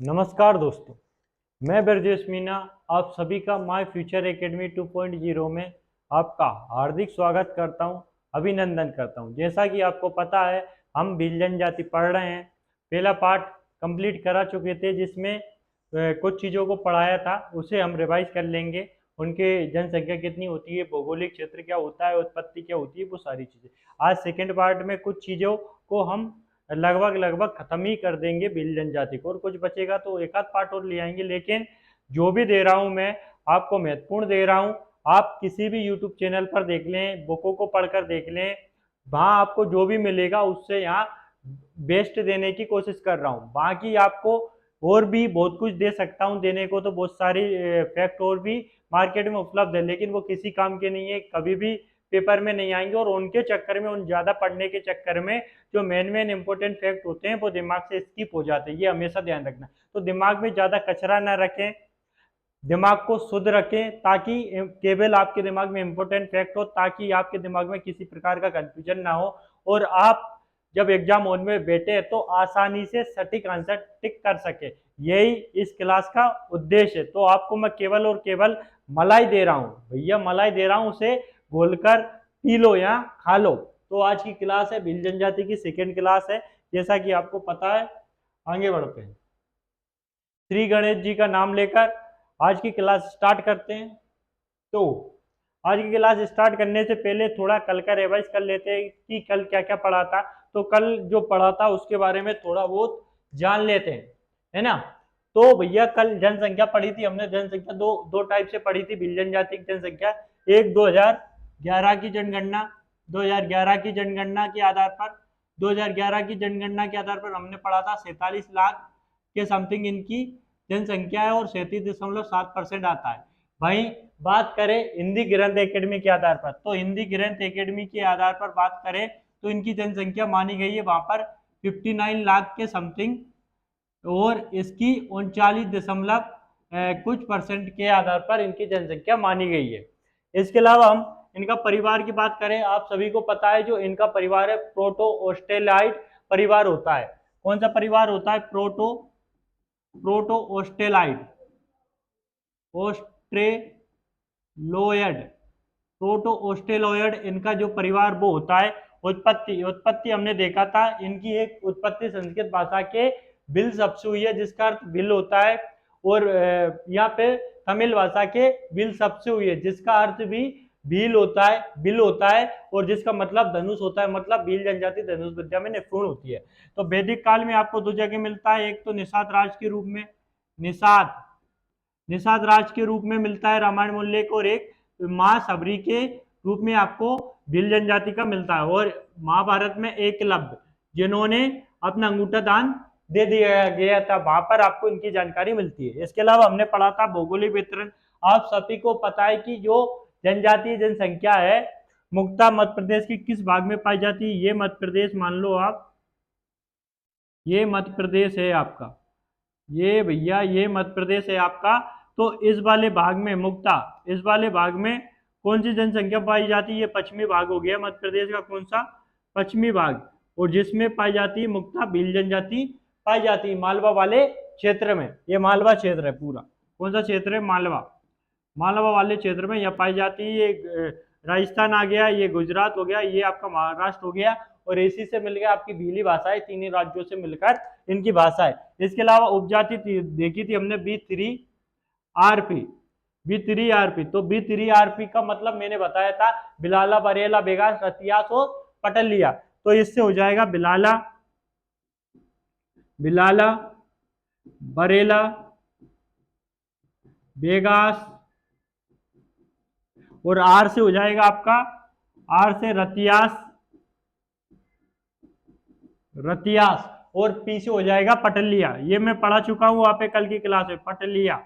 नमस्कार दोस्तों, मैं ब्रजेश मीना आप सभी का माय फ्यूचर एकेडमी 2.0 में आपका हार्दिक स्वागत करता हूं, अभिनंदन करता हूं। जैसा कि आपको पता है, हम भील जनजाति पढ़ रहे हैं। पहला पार्ट कंप्लीट करा चुके थे, जिसमें कुछ चीज़ों को पढ़ाया था, उसे हम रिवाइज कर लेंगे। उनके जनसंख्या कितनी होती है, भौगोलिक क्षेत्र क्या होता है, उत्पत्ति क्या होती है, वो सारी चीज़ें। आज सेकेंड पार्ट में कुछ चीज़ों को हम लगभग लगभग खत्म ही कर देंगे भील जनजाति को, और कुछ बचेगा तो एक आध पार्ट और ले आएंगे। लेकिन जो भी दे रहा हूं मैं आपको महत्वपूर्ण दे रहा हूं। आप किसी भी यूट्यूब चैनल पर देख लें, बुकों को पढ़कर देख लें, वहां आपको जो भी मिलेगा उससे यहाँ बेस्ट देने की कोशिश कर रहा हूँ। बाकी आपको और भी बहुत कुछ दे सकता हूँ, देने को तो बहुत सारी फैक्ट और भी मार्केट में उपलब्ध है, लेकिन वो किसी काम के नहीं है, कभी भी पेपर में नहीं आएंगे। और उनके चक्कर में, उन ज़्यादा पढ़ने के चक्कर में जो मेन इंपॉर्टेंट फैक्ट होते हैं वो दिमाग से स्किप हो जाते हैं। ये हमेशा ध्यान रखना। तो दिमाग में ज़्यादा कचरा ना रखें, दिमाग को शुद्ध रखें, ताकि केवल आपके दिमाग में इंपॉर्टेंट फैक्ट हो, ताकि आपके दिमाग में किसी प्रकार का कंफ्यूजन ना हो, और आप जब एग्जाम हॉल में बैठे तो आसानी से सटीक आंसर टिक कर सके। यही इस क्लास का उद्देश्य है। तो आपको मैं केवल और केवल मलाई दे रहा हूँ भैया, मलाई दे रहा हूँ, उसे घोलकर पी लो या खा लो। तो आज की क्लास है भील जनजाति की, सेकेंड क्लास है, जैसा कि आपको पता है। आगे बढ़ते हैं, श्री गणेश जी का नाम लेकर आज की क्लास स्टार्ट करते हैं। तो आज की क्लास स्टार्ट करने से पहले थोड़ा कल का रिवाइज कर लेते हैं कि कल क्या क्या पढ़ा था। तो कल जो पढ़ा था उसके बारे में थोड़ा बहुत जान लेते हैं, है ना। तो भैया कल जनसंख्या पढ़ी थी हमने। जनसंख्या दो दो टाइप से पढ़ी थी भील जनजाति की जनसंख्या। एक 2011 की जनगणना, 2011 की जनगणना के आधार पर 2011 की जनगणना के आधार पर हमने पढ़ा था 47 लाख के समथिंग इनकी जनसंख्या है, और 37.7% आता है। वहीं बात करें हिंदी ग्रंथ एकेडमी के आधार पर, तो हिंदी ग्रंथ एकेडमी के आधार पर बात करें तो इनकी जनसंख्या मानी गई है वहां पर 59 लाख के समथिंग, और इसकी 39 कुछ परसेंट के आधार पर इनकी जनसंख्या मानी गई है। इसके अलावा हम इनका परिवार की बात करें, आप सभी को पता है जो इनका परिवार है प्रोटो ऑस्ट्रेलाइड परिवार होता है। कौन सा परिवार होता है? प्रोटो ऑस्ट्रेलाइड, ऑस्ट्रेलोयड, प्रोटो ऑस्ट्रेलोयड इनका जो परिवार वो होता है। उत्पत्ति हमने देखा था, इनकी एक उत्पत्ति संस्कृत भाषा के बिल शब्द से हुई है, जिसका अर्थ बिल होता है, और यहाँ पे तमिल भाषा के बिल शब्द से हुई है, जिसका अर्थ भी बिल होता है, और जिसका मतलब धनुष होता है। मतलब भील जनजाति धनुष विद्या में निपुण होती है। तो वैदिक काल में आपको दो जगह मिलता है, एक तो निषाद राज के रूप में, निषाद राज के रूप में मिलता है रामायण में उल्लेख, और एक माँ सबरी के रूप में आपको भील जनजाति का मिलता है। और महाभारत में एकलव्य, जिन्होंने अपना अंगूठा दान दे दिया गया था, वहां पर आपको इनकी जानकारी मिलती है। इसके अलावा हमने पढ़ा था भौगोलिक वितरण। आप सभी को पता है कि जो जनजातीय जनसंख्या है मुख्यतः मध्य प्रदेश के किस भाग में पाई जाती है? ये मध्य प्रदेश मान लो आप, ये मध्य प्रदेश है आपका, ये भैया ये मध्य प्रदेश है आपका। तो इस वाले भाग में मुख्यतः इस वाले भाग में कौन सी जनसंख्या पाई जाती है? ये पश्चिमी भाग हो गया मध्य प्रदेश का। कौन सा? पश्चिमी भाग, और जिसमें पाई जाती है मुख्यतः भील जनजाति पाई जाती है मालवा वाले क्षेत्र में। ये मालवा क्षेत्र है पूरा। कौन सा क्षेत्र है? मालवा वाले क्षेत्र में यह पाई जाती है। ये राजस्थान आ गया, ये गुजरात हो गया, ये आपका महाराष्ट्र हो गया, और इसी से मिलकर आपकी भीली भाषा है, तीन ही राज्यों से मिलकर इनकी भाषा है। इसके अलावा उपजाति देखी थी हमने B3RP, B3RP। तो B3RP का मतलब मैंने बताया था बिलाला, बरेला, बेगास, रतियास और पटलिया। तो इससे हो जाएगा बिलाला, बरेला, बेगास, और आर से हो जाएगा आपका, आर से रतियास, और पी से हो जाएगा पटलिया। ये मैं पढ़ा चुका हूँ वहां पे कल की क्लास में, पटलिया।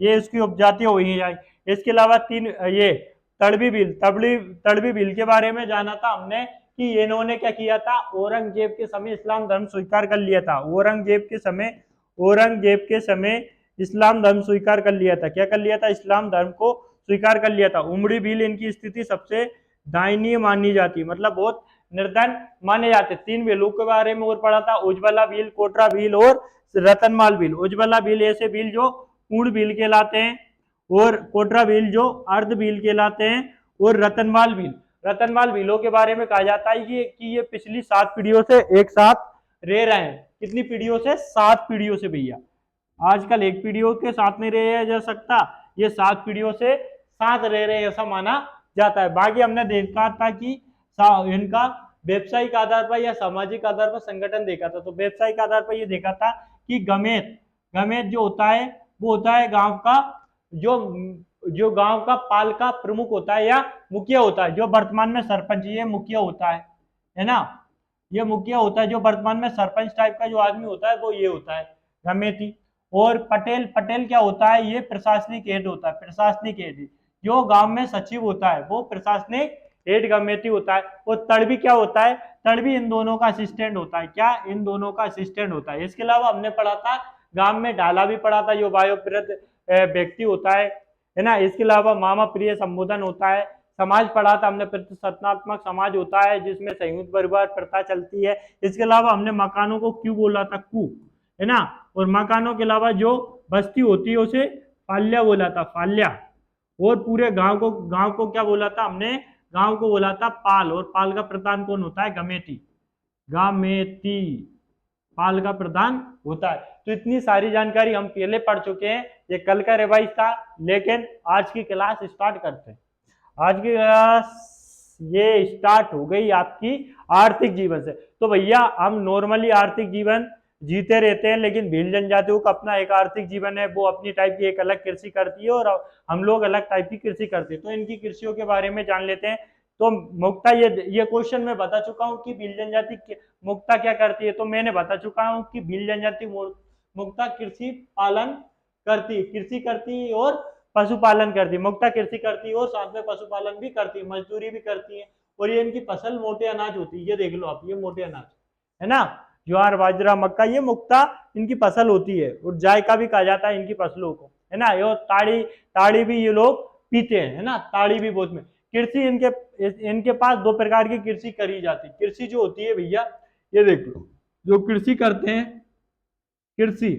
ये इसकी उपजाति हो ही जाएगी। इसके अलावा तीन ये तड़वी भील के बारे में जाना था हमने कि इन्होंने क्या किया था, औरंगजेब के समय इस्लाम धर्म स्वीकार कर लिया था। औरंगजेब के समय इस्लाम धर्म स्वीकार कर लिया था। क्या कर लिया था? इस्लाम धर्म को स्वीकार कर लिया था। उमड़ी भील इनकी स्थिति सबसे दयनीय मानी जाती है, मतलब बहुत निर्धन माने जाते। तीन भीलों के बारे में और पढ़ा था, उज्ज्वला भील, कोटरा भील और रतनमाल बिल, उज्ज्वला बिल ऐसे बिल जो पूर्ण बिल कहलाते हैं, और कोटरा बिल जो अर्ध बिल कहलाते हैं, और रतनमाल बिल, रतनमाल बिलों के बारे में कहा जाता है कि ये पिछली 7 पीढ़ियों से एक साथ रह रहे हैं। कितनी पीढ़ियों से? 7 पीढ़ियों से भैया। आजकल एक पीढ़ियों के साथ नहीं रह जा सकता, ये 7 पीढ़ियों से साथ रह रहे हैं ऐसा माना जाता है। बाकी हमने देखा था कि इनका व्यवसायिक आधार पर या सामाजिक आधार पर संगठन देखा था। तो व्यवसायिक आधार पर ये देखा था कि गमेत, गमेत जो होता है वो होता है गांव का जो जो गांव का पालका प्रमुख होता है या मुखिया होता है, जो वर्तमान में सरपंच, ये मुखिया होता है ना, ये मुखिया होता है। जो वर्तमान में सरपंच टाइप का जो आदमी होता है वो ये होता है गमेती। और पटेल, पटेल क्या होता है? ये प्रशासनिक हेड होता है, प्रशासनिक हेड। जो गांव में सचिव होता है वो प्रशासनिक हेड गमेती होता है। और तड़बी क्या होता है? तड़बी इन दोनों का असिस्टेंट होता है। क्या? इन दोनों का असिस्टेंट होता है। इसके अलावा हमने पढ़ा था गांव में डाला भी पढ़ा था, जो वायोप्रद व्यक्ति होता है ना। इसके अलावा मामा प्रिय संबोधन होता है। समाज पढ़ा था हमने, प्रतिष्ठात्मक समाज होता है जिसमें संयुक्त परिवार प्रथा चलती है। इसके अलावा हमने मकानों को क्यों बोला था? कु, है ना। और मकानों के अलावा जो बस्ती होती है उसे फाल्या बोला था, फाल्या। और पूरे गांव को क्या बोला था हमने? गांव को बोला था पाल। और पाल का प्रधान कौन होता है? गमेती, गमेती पाल का प्रधान होता है। तो इतनी सारी जानकारी हम पहले पढ़ चुके हैं, ये कल का रिवाइज था। लेकिन आज की क्लास स्टार्ट करते हैं। आज की क्लास ये स्टार्ट हो गई आपकी आर्थिक जीवन से। तो भैया हम नॉर्मली आर्थिक जीवन जीते रहते हैं, लेकिन भील जनजातियों का अपना एक आर्थिक जीवन है, वो अपनी टाइप की एक अलग कृषि करती है और हम लोग अलग टाइप की कृषि करते हैं। तो इनकी कृषियों के बारे में जान लेते हैं। तो मुक्ता, ये क्वेश्चन मैं बता चुका हूँ कि भील जनजाति मुक्ता क्या करती है। तो मैंने बता चुका हूँ कि भील जनजाति मुक्ता कृषि पालन करती, कृषि करती और पशुपालन करती। मुक्ता कृषि करती है और साथ में पशुपालन भी करती है, मजदूरी भी करती है। और ये इनकी फसल मोटे अनाज होती है। ये देख लो आप, ये मोटे अनाज है ना, ज्वार बाजरा मक्का, ये मुक्ता इनकी फसल होती है। और जायका भी कहा जाता है इनकी फसलों को, है ना। ये ताड़ी, ताड़ी भी ये लोग पीते हैं, है ना, ताड़ी भी बहुत में। कृषि इनके पास 2 प्रकार की कृषि करी जाती है। कृषि जो होती है भैया, ये देख लो, जो कृषि करते हैं, कृषि,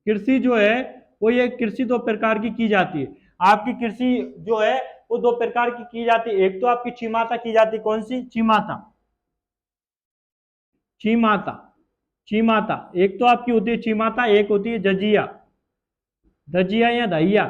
कृषि जो है वो, ये कृषि 2 प्रकार की जाती है। आपकी कृषि जो है वो 2 प्रकार की जाती है। एक तो आपकी छिमाता की जाती है। कौन सी? छिमाता, छिमाता, छिमाता। एक तो आपकी होती है छिमाता, एक होती है जजिया, दजिया या दहिया।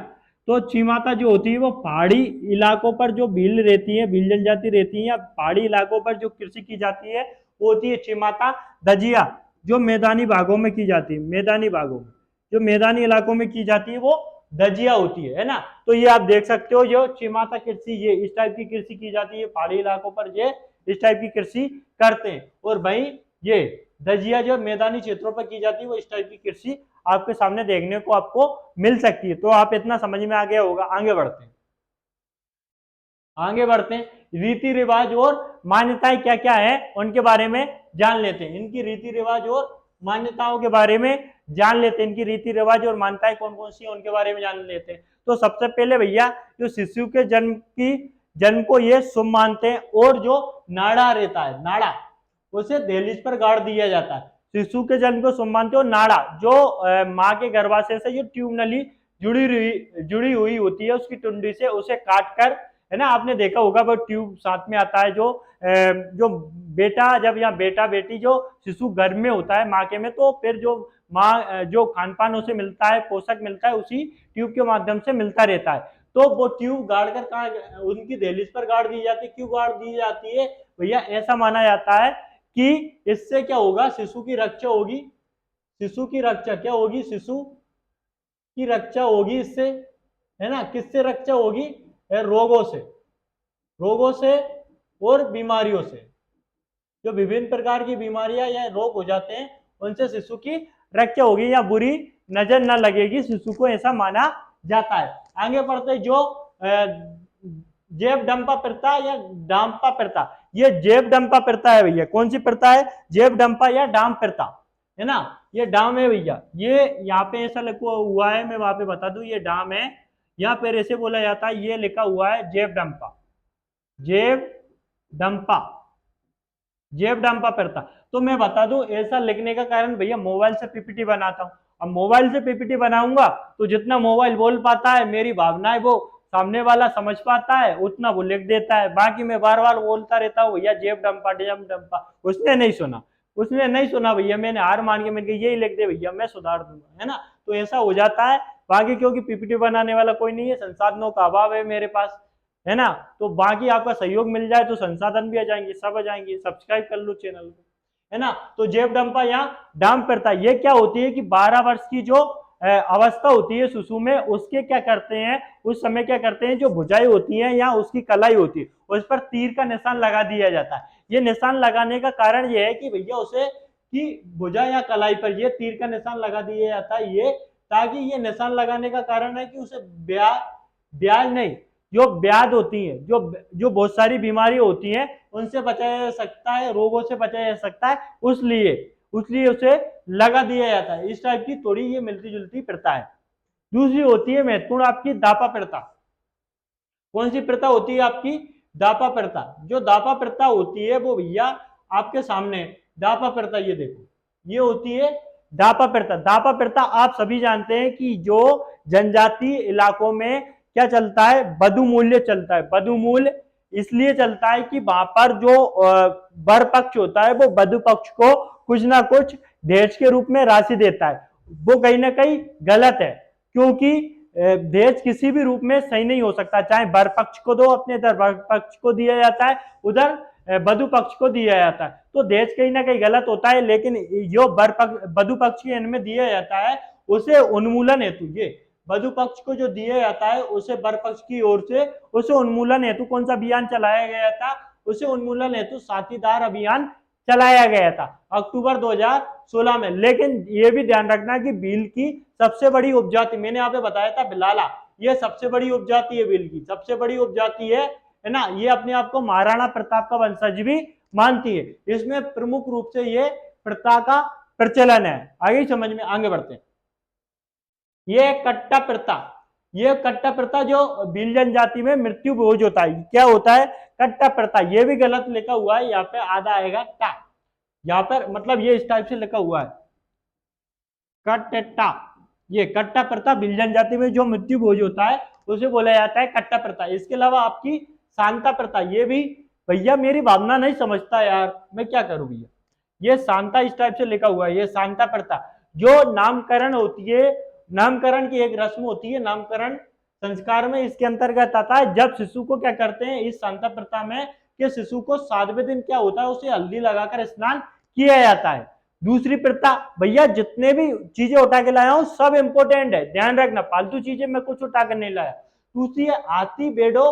तो छिमाता जो होती है वो पहाड़ी इलाकों पर जो भील रहती है, भील जनजाति रहती है, या पहाड़ी इलाकों पर जो कृषि की जाती है वो होती है छिमाता। दजिया जो मैदानी भागों में की जाती है, मैदानी भागों में, जो मैदानी इलाकों में की जाती है वो दजिया होती है ना। तो ये आप देख सकते हो, जो छिमाता कृषि, ये इस टाइप की कृषि की जाती है पहाड़ी इलाकों पर, ये इस टाइप की कृषि करते हैं। और भाई ये दजिया जो मैदानी क्षेत्रों पर की जाती है वो इस टाइप की कृषि आपके सामने देखने को आपको मिल सकती है। तो आप इतना समझ में आ गया होगा। आगे बढ़ते हैं, आगे बढ़ते हैं। रीति रिवाज और मान्यताएं क्या क्या है उनके बारे में जान लेते हैं। इनकी रीति रिवाज और मान्यताओं के बारे में जान लेते हैं। इनकी रीति रिवाज और मान्यताएं कौन कौन सी है उनके बारे में जान लेते हैं। तो सबसे पहले भैया, जो शिशु के जन्म को ये शुभ मानते हैं। और जो नाड़ा रहता है, नाड़ा, उसे दहलीज पर गाड़ दिया जाता है। शिशु के जन्म को शुभ मानते हो। नाड़ा जो माँ के गर्भाशय से जो ट्यूब नली जुड़ी हुई होती है उसकी टुंडी से, उसे काट कर, है ना, आपने देखा होगा वो ट्यूब साथ में आता है। जो बेटा, जब या बेटा बेटी जो शिशु गर्भ में होता है माँ के में, तो फिर जो माँ जो खान पान उसे मिलता है, पोषक मिलता है, उसी ट्यूब के माध्यम से मिलता रहता है। तो वो ट्यूब गाड़ कर कहाँ, उनकी दहलीज पर गाड़ दी जाती है। क्यों गाड़ दी जाती है भैया? ऐसा माना जाता है कि इससे क्या होगा, शिशु की रक्षा होगी। शिशु की रक्षा क्या होगी? शिशु की रक्षा होगी इससे, है ना। किससे रक्षा होगी? रोगों से, रोगों से और बीमारियों से। जो विभिन्न प्रकार की बीमारियां या रोग हो जाते हैं उनसे शिशु की रक्षा होगी, या बुरी नजर न लगेगी शिशु को, ऐसा माना जाता है। आगे बढ़ते, जो जैव डंपा प्रथा या डांपा प्रथा, ये जैव डंपा प्रथा है भैया। कौन सी प्रथा है? जैव डंपा या डाम प्रथा, है ना। ये डाम है भैया। ये यहाँ पे ऐसा लिखा हुआ है, मैं वहां पे बता दूं, ये डाम है। यहाँ पे ऐसे बोला जाता है, ये लिखा हुआ है जैव डंपा, जैव डंपा, जैव डंपा प्रथा। तो मैं बता दूं ऐसा लिखने का कारण भैया मोबाइल से पीपीटी बनाता हूँ। अब मोबाइल से पीपीटी बनाऊंगा तो जितना मोबाइल बोल पाता है, मेरी भावनाएं वो सामने वाला समझ पाता है, उतना वो लिख देता है। बाकी मैं बार बार बोलता रहता हूँ भैया जेब डंपा जेब डंपा, उसने नहीं सुना, उसने नहीं सुना भैया, मैंने हार मान के मैंने यही लिख दे भैया मैं सुधार दूंगा, है ना। तो ऐसा हो जाता है। बाकी क्योंकि पीपीटी बनाने वाला कोई नहीं है, संसाधनों का अभाव है मेरे पास, है ना। तो बाकी आपका सहयोग मिल जाए तो संसाधन भी आ जाएंगे, सब आ जाएंगे। सब्सक्राइब कर लो चैनल को, है ना। तो जेब डंपा यहाँ डाम करता है। ये क्या होती है कि 12 वर्ष की जो अवस्था होती है शिशु में, उसके क्या करते हैं, उस समय क्या करते हैं, जो भुजाएं होती है या उसकी कलाई होती है उस पर तीर का निशान लगा दिया जाता है। ये निशान लगाने का कारण ये है कि भैया उसे कि भुजा या कलाई पर ये तीर का निशान लगा दिया जाता है, ये ताकि ये निशान लगाने का कारण है कि उसे ब्याज नहीं, जो ब्याध होती है, जो जो बहुत सारी बीमारी होती हैं उनसे बचाया जा सकता है, रोगों से बचाया जा सकता है, उसलिए उसे लगा दिया जाता है। इस टाइप की थोड़ी ये मिलती जुलती प्रथा है। दूसरी होती है महत्वपूर्ण आपकी दापा प्रथा। कौन सी प्रथा होती है आपकी? दापा प्रथा। जो दापा प्रथा होती है वो भैया आपके सामने दापा प्रथा, ये देखो, ये होती है दापा प्रथा। दापा प्रथा आप सभी जानते हैं कि जो जनजातीय इलाकों में क्या चलता है, बधु मूल्य चलता है। बधु मूल्य इसलिए चलता है कि वहां पर जो वर पक्ष होता है वो वधु पक्ष को कुछ ना कुछ दहेज के रूप में राशि देता है। वो कहीं ना कहीं गलत है, क्योंकि दहेज किसी भी रूप में सही नहीं हो सकता। चाहे वर पक्ष को दो, अपने इधर वर पक्ष को दिया जाता है, उधर वधु पक्ष को दिया जाता है, तो दहेज कहीं ना कहीं गलत होता है। लेकिन जो वर पक्ष वधु पक्ष के इनमें दिया जाता है उसे उन्मूलन हेतु, ये वधु पक्ष को जो दिया जाता है उसे वर पक्ष की ओर से उसे उन्मूलन हेतु कौन सा अभियान चलाया गया था? उसे उन्मूलन हेतु साथीदार अभियान चलाया गया था अक्टूबर 2016 में। लेकिन ये भी ध्यान रखना कि भील की सबसे बड़ी उपजाति, मैंने यहाँ पे बताया था बिलाला, ये सबसे बड़ी उपजाति है, भील की सबसे बड़ी उपजाति है ना। ये अपने आप को महाराणा प्रताप का वंशज भी मानती है। इसमें प्रमुख रूप से ये प्रथा का प्रचलन है। आगे समझ में, आगे बढ़ते हैं। ये कट्टा प्रथा, ये कट्टा प्रथा जो भील जनजाति में मृत्यु भोज होता है, क्या होता है? कट्टा प्रथा। ये भी गलत लिखा हुआ है, यहाँ पे आधा आएगा टा, यहाँ पर मतलब ये इस टाइप से लिखा हुआ है कट्टा। ये कट्टा प्रथा भील जनजाति में जो मृत्यु भोज होता है उसे बोला जाता है कट्टा प्रथा। इसके अलावा आपकी शांता प्रथा, ये भी भैया मेरी भावना नहीं समझता यार, मैं क्या करूं भैया। ये शांता इस टाइप से लिखा हुआ है, ये शांता प्रथा जो नामकरण होती है, नामकरण की एक रस्म होती है, नामकरण संस्कार में इसके अंतर्गत आता है। जब शिशु को क्या करते हैं इस शांता प्रथा में, कि शिशु को 7वें दिन क्या होता है, उसे हल्दी लगाकर स्नान किया जाता है। दूसरी प्रथा, भैया जितने भी चीजें उठा के लाया हूं सब इंपोर्टेंट है, ध्यान रखना, फालतू चीजें मैं कुछ उठा कर नहीं लाया। दूसरी है आती बेडो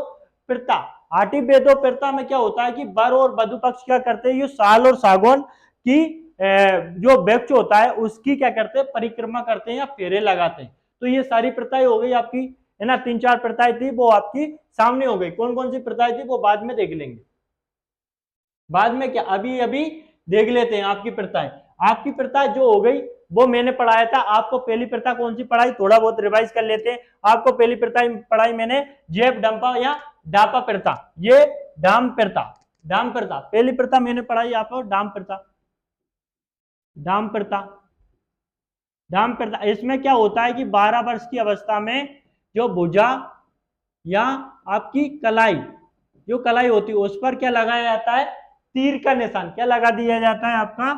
प्रथा। आटी बेदो प्रथा में क्या होता है कि वर और वधु पक्ष क्या करते हैं, ये साल और सागौन की जो वृक्ष होता है उसकी क्या करते हैं, परिक्रमा करते हैं या फेरे लगाते हैं। तो ये सारी प्रथाएं हो गई आपकी, है ना। 3-4 प्रथाएं थी वो आपकी सामने हो गई। कौन कौन सी प्रथाएं थी वो बाद में देख लेंगे, बाद में क्या, अभी अभी देख लेते हैं आपकी प्रथाएं। आपकी प्रथा जो हो गई वो मैंने पढ़ाया था आपको। पहली प्रथा कौन सी पढ़ाई, थोड़ा बहुत रिवाइज कर लेते हैं। आपको पहली प्रथा पढ़ाई मैंने जेब डंपा या डापा प्रथा, ये डाम प्रथा, डाम प्रथा पहली प्रथा मैंने पढ़ाई आपको, डाम प्रथा, डाम प्रथा, डाम प्रथा। इसमें क्या होता है कि 12 वर्ष की अवस्था में जो भुजा या आपकी कलाई, जो कलाई होती है उस पर क्या लगाया जाता है, तीर का निशान। क्या लगा दिया जाता है आपका,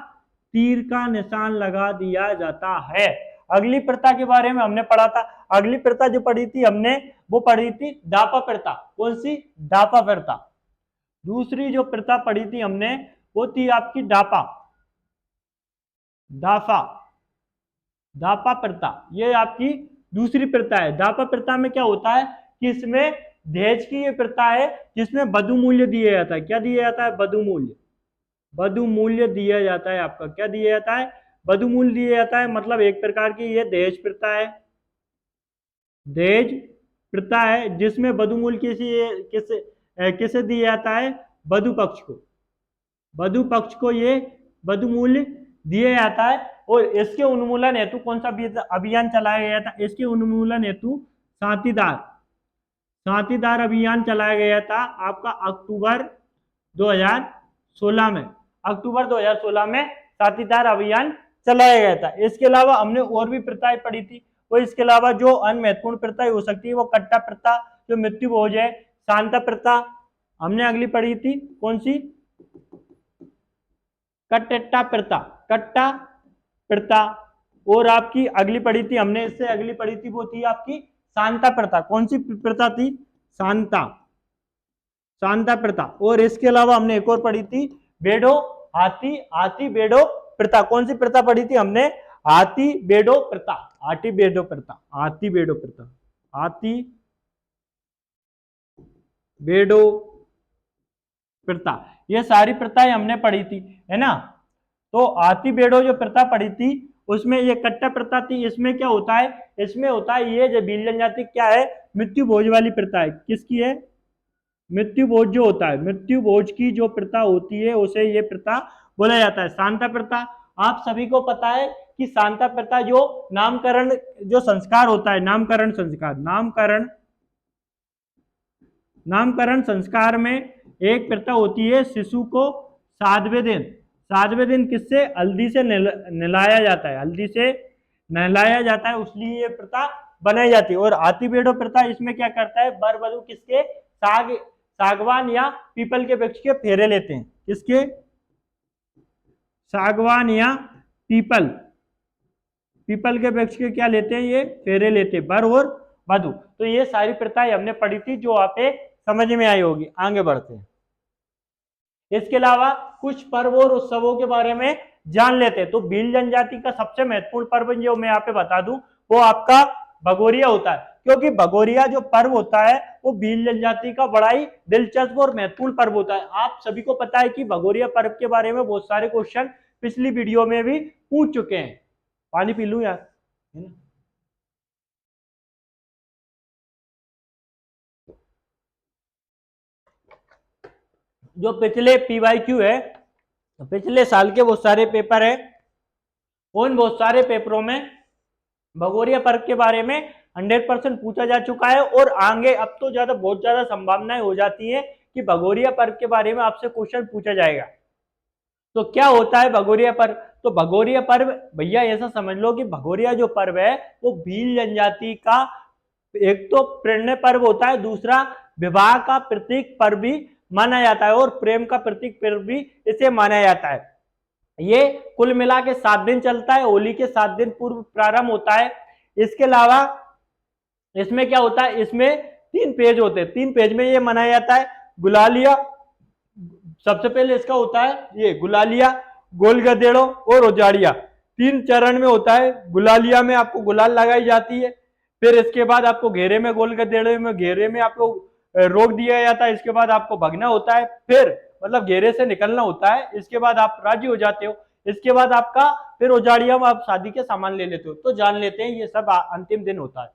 तीर का निशान लगा दिया जाता है। अगली प्रथा के बारे में हमने पढ़ा था, अगली प्रथा जो पढ़ी थी हमने वो पढ़ी थी दापा प्रथा। कौन सी? दापा प्रथा। दूसरी जो प्रथा पढ़ी थी हमने वो थी आपकी दापा, दाफा, दापा प्रथा, ये आपकी दूसरी प्रथा है। दापा प्रथा में क्या होता है कि इसमें दहेज की ये प्रथा है जिसमें वधु मूल्य दिया जाता है। क्या दिया जाता है? वधु मूल्य, वधु मूल्य दिया जाता है आपका। क्या दिया जाता है? वधु मूल्य दिया जाता है। मतलब एक प्रकार की ये दहेज प्रथा है, दहेज प्रथा है जिसमें वधु मूल्य किसे दिया जाता है, वधु पक्ष को, वधु पक्ष को ये वधु मूल्य दिया जाता है। और इसके उन्मूलन हेतु कौन सा अभियान चलाया गया था? इसके उन्मूलन हेतु साथीदार, साथीदार अभियान चलाया गया था आपका अक्टूबर 2016 में। अक्टूबर 2016 में साथीदार अभियान चलाया गया था। इसके अलावा हमने और भी प्रथाएं पढ़ी थी। तो इसके अलावा जो अन्य महत्वपूर्ण प्रथाएं हो सकती है वो कट्टा प्रथा, जो मृत्यु भोज है, शांता प्रथा हमने अगली पढ़ी थी, कौन सी, कट्टा प्रथा, कट्टा प्रथा। और आपकी अगली पढ़ी थी हमने, इससे अगली पढ़ी थी वो थी आपकी शांता प्रथा। कौन सी प्रथा थी, शांता, शांता प्रथा। और इसके अलावा हमने एक और पढ़ी थी बेडो हाथी, हाथी बेडो प्रथा। कौन सी प्रथा पढ़ी थी हमने, हाथी बेडो प्रथा, हाथी बेडो प्रथा, हाथी बेडो प्रथा, हाथी बेडो प्रथा। ये सारी प्रथाएं हमने पढ़ी थी, है ना। तो हाथी बेडो जो प्रथा पढ़ी थी उसमें ये कट्टा प्रथा थी। इसमें क्या होता है, इसमें होता है ये जो भील जनजाति क्या है, मृत्यु भोज वाली प्रथा है। किसकी है, मृत्यु भोज जो होता है, मृत्यु भोज की जो प्रथा होती है उसे ये प्रथा बोला जाता है, शांता प्रथा। आप सभी को पता है कि शांता प्रथा जो नामकरण जो संस्कार होता है, नामकरण संस्कार, नामकरण संस्कार में एक प्रथा होती है, शिशु को 7वें दिन, 7वें दिन किससे, हल्दी से नहलाया जाता है, हल्दी से नहलाया जाता है, इसलिए ये प्रथा बनाई जाती है। और हाथी बेड़ो प्रथा इसमें क्या करता है, वर वधू किसके, सागवान या पीपल के वृक्ष के फेरे लेते हैं। किसके, सागवान या पीपल, पीपल के वृक्ष के क्या लेते हैं, ये फेरे लेते हैं, वर और वधू। तो ये सारी प्रथाएं हमने पढ़ी थी जो आप समझ में आई होगी। आगे बढ़ते हैं, इसके अलावा कुछ पर्व और उत्सवों के बारे में जान लेते हैं। तो भील जनजाति का सबसे महत्वपूर्ण पर्व जो मैं यहाँ पे बता दूं वो आपका भगोरिया होता है, क्योंकि भगोरिया जो पर्व होता है वो भील जनजाति का बड़ा ही दिलचस्प और महत्वपूर्ण पर्व होता है। आप सभी को पता है कि भगोरिया पर्व के बारे में बहुत सारे क्वेश्चन पिछली वीडियो में भी पूछ चुके हैं। पानी पी लूं यार, है ना। जो पिछले PYQ है, पिछले साल के बहुत सारे पेपर है, उन बहुत सारे पेपरों में भगोरिया पर्व के बारे में 100% पूछा जा चुका है। और आगे अब तो बहुत ज्यादा संभावनाएं हो जाती है कि भगोरिया पर्व के बारे में आपसे क्वेश्चन पूछा जाएगा। तो क्या होता है भगोरिया पर्व, तो भगोरिया पर्व भैया ऐसा समझ लो कि भगोरिया जो पर्व है वो भील जनजाति का एक तो प्रेरणा पर्व होता है, दूसरा विवाह का प्रतीक पर्व भी माना जाता है और प्रेम का प्रतीक पर्व भी इसे माना जाता है। ये कुल मिला के 7 दिन चलता है, होली के 7 दिन पूर्व प्रारंभ होता है। इसके अलावा इसमें क्या होता है, इसमें 3 पेज होते हैं, 3 पेज में ये मनाया जाता है। गुलालिया सबसे पहले इसका होता है, ये गुलालिया, गोल गदेड़ो और उजाड़िया, 3 चरण में होता है। गुलालिया में आपको गुलाल लगाई जाती है, फिर इसके बाद आपको घेरे में, गोल गदेड़े में घेरे में आपको रोक दिया जाता है, इसके बाद आपको भगना होता है, फिर मतलब घेरे से निकलना होता है, इसके बाद आप राजी हो जाते हो। इसके बाद आपका फिर उजाड़िया में आप शादी के सामान ले लेते हो। तो जान लेते हैं ये सब अंतिम दिन होता है।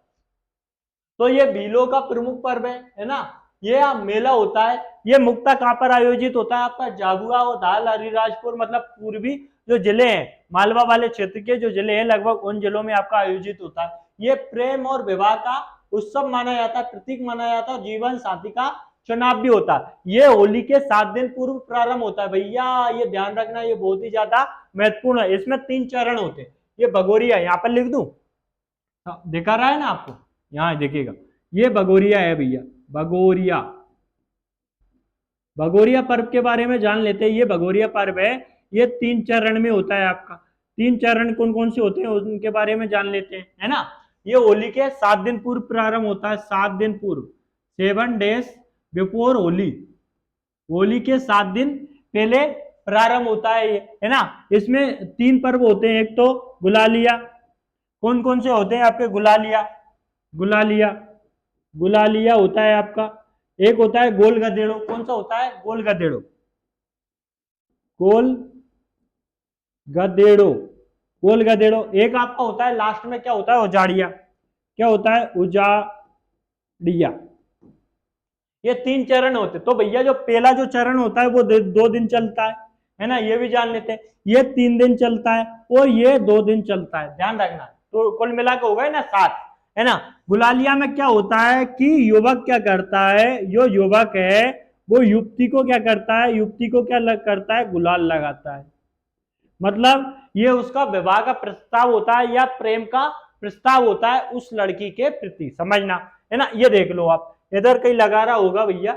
तो ये भीलों का प्रमुख पर्व है ना। ये मेला होता है, ये मुक्ता कहां पर आयोजित होता है, आपका झाबुआ और धाल हरिराजपुर मतलब पूर्वी जो जिले हैं, मालवा वाले क्षेत्र के जो जिले हैं लगभग उन जिलों में आपका आयोजित होता है। ये प्रेम और विवाह का उत्सव माना जाता है, प्रतीक माना जाता है, जीवन साथी का चुनाव भी होता है। ये होली के 7 दिन पूर्व प्रारंभ होता है भैया, ये ध्यान रखना, ये बहुत ही ज्यादा महत्वपूर्ण है। इसमें 3 चरण होते हैं। ये भगोरिया यहाँ पर लिख दूं, दिखा रहा है ना आपको, यहाँ देखिएगा, ये भगोरिया है भैया, भगोरिया। भगोरिया पर्व के बारे में जान लेते हैं। ये भगोरिया पर्व है, ये 3 चरण में होता है आपका। 3 चरण कौन कौन से होते हैं उनके बारे में जान लेते हैं, है ना। ये होली के 7 दिन पूर्व प्रारंभ होता है, 7 दिन पूर्व, 7 डेज बिफोर होली, होली के 7 दिन पहले प्रारंभ होता है ये, है ना। इसमें 3 पर्व होते हैं, एक तो गुलालिया, कौन कौन से होते हैं आपके, गुलालिया, गुलालिया, गुलालिया होता है आपका। एक होता है गोल गदेड़ो, कौन सा होता है, गोल गदेड़ो, गोल गदेड़ो, गोल गदेड़ो। एक आपका होता है लास्ट में क्या होता है, उजाड़िया, क्या होता है, उजाड़िया। ये 3 चरण होते। तो भैया जो पहला जो चरण होता है वो 2 दिन चलता है ना, ये भी जान लेते हैं। ये 3 दिन चलता है और ये 2 दिन चलता है, ध्यान रखना। तो कुल मिला के हो गए ना 7, है ना। गुलालिया में क्या होता है कि युवक क्या करता है, जो युवक है वो युवती को क्या करता है, युवती को क्या करता है, गुलाल लगाता है। मतलब ये उसका विवाह का प्रस्ताव होता है या प्रेम का प्रस्ताव होता है उस लड़की के प्रति, समझना है ना। ये देख लो आप, इधर कहीं लगा रहा होगा भैया,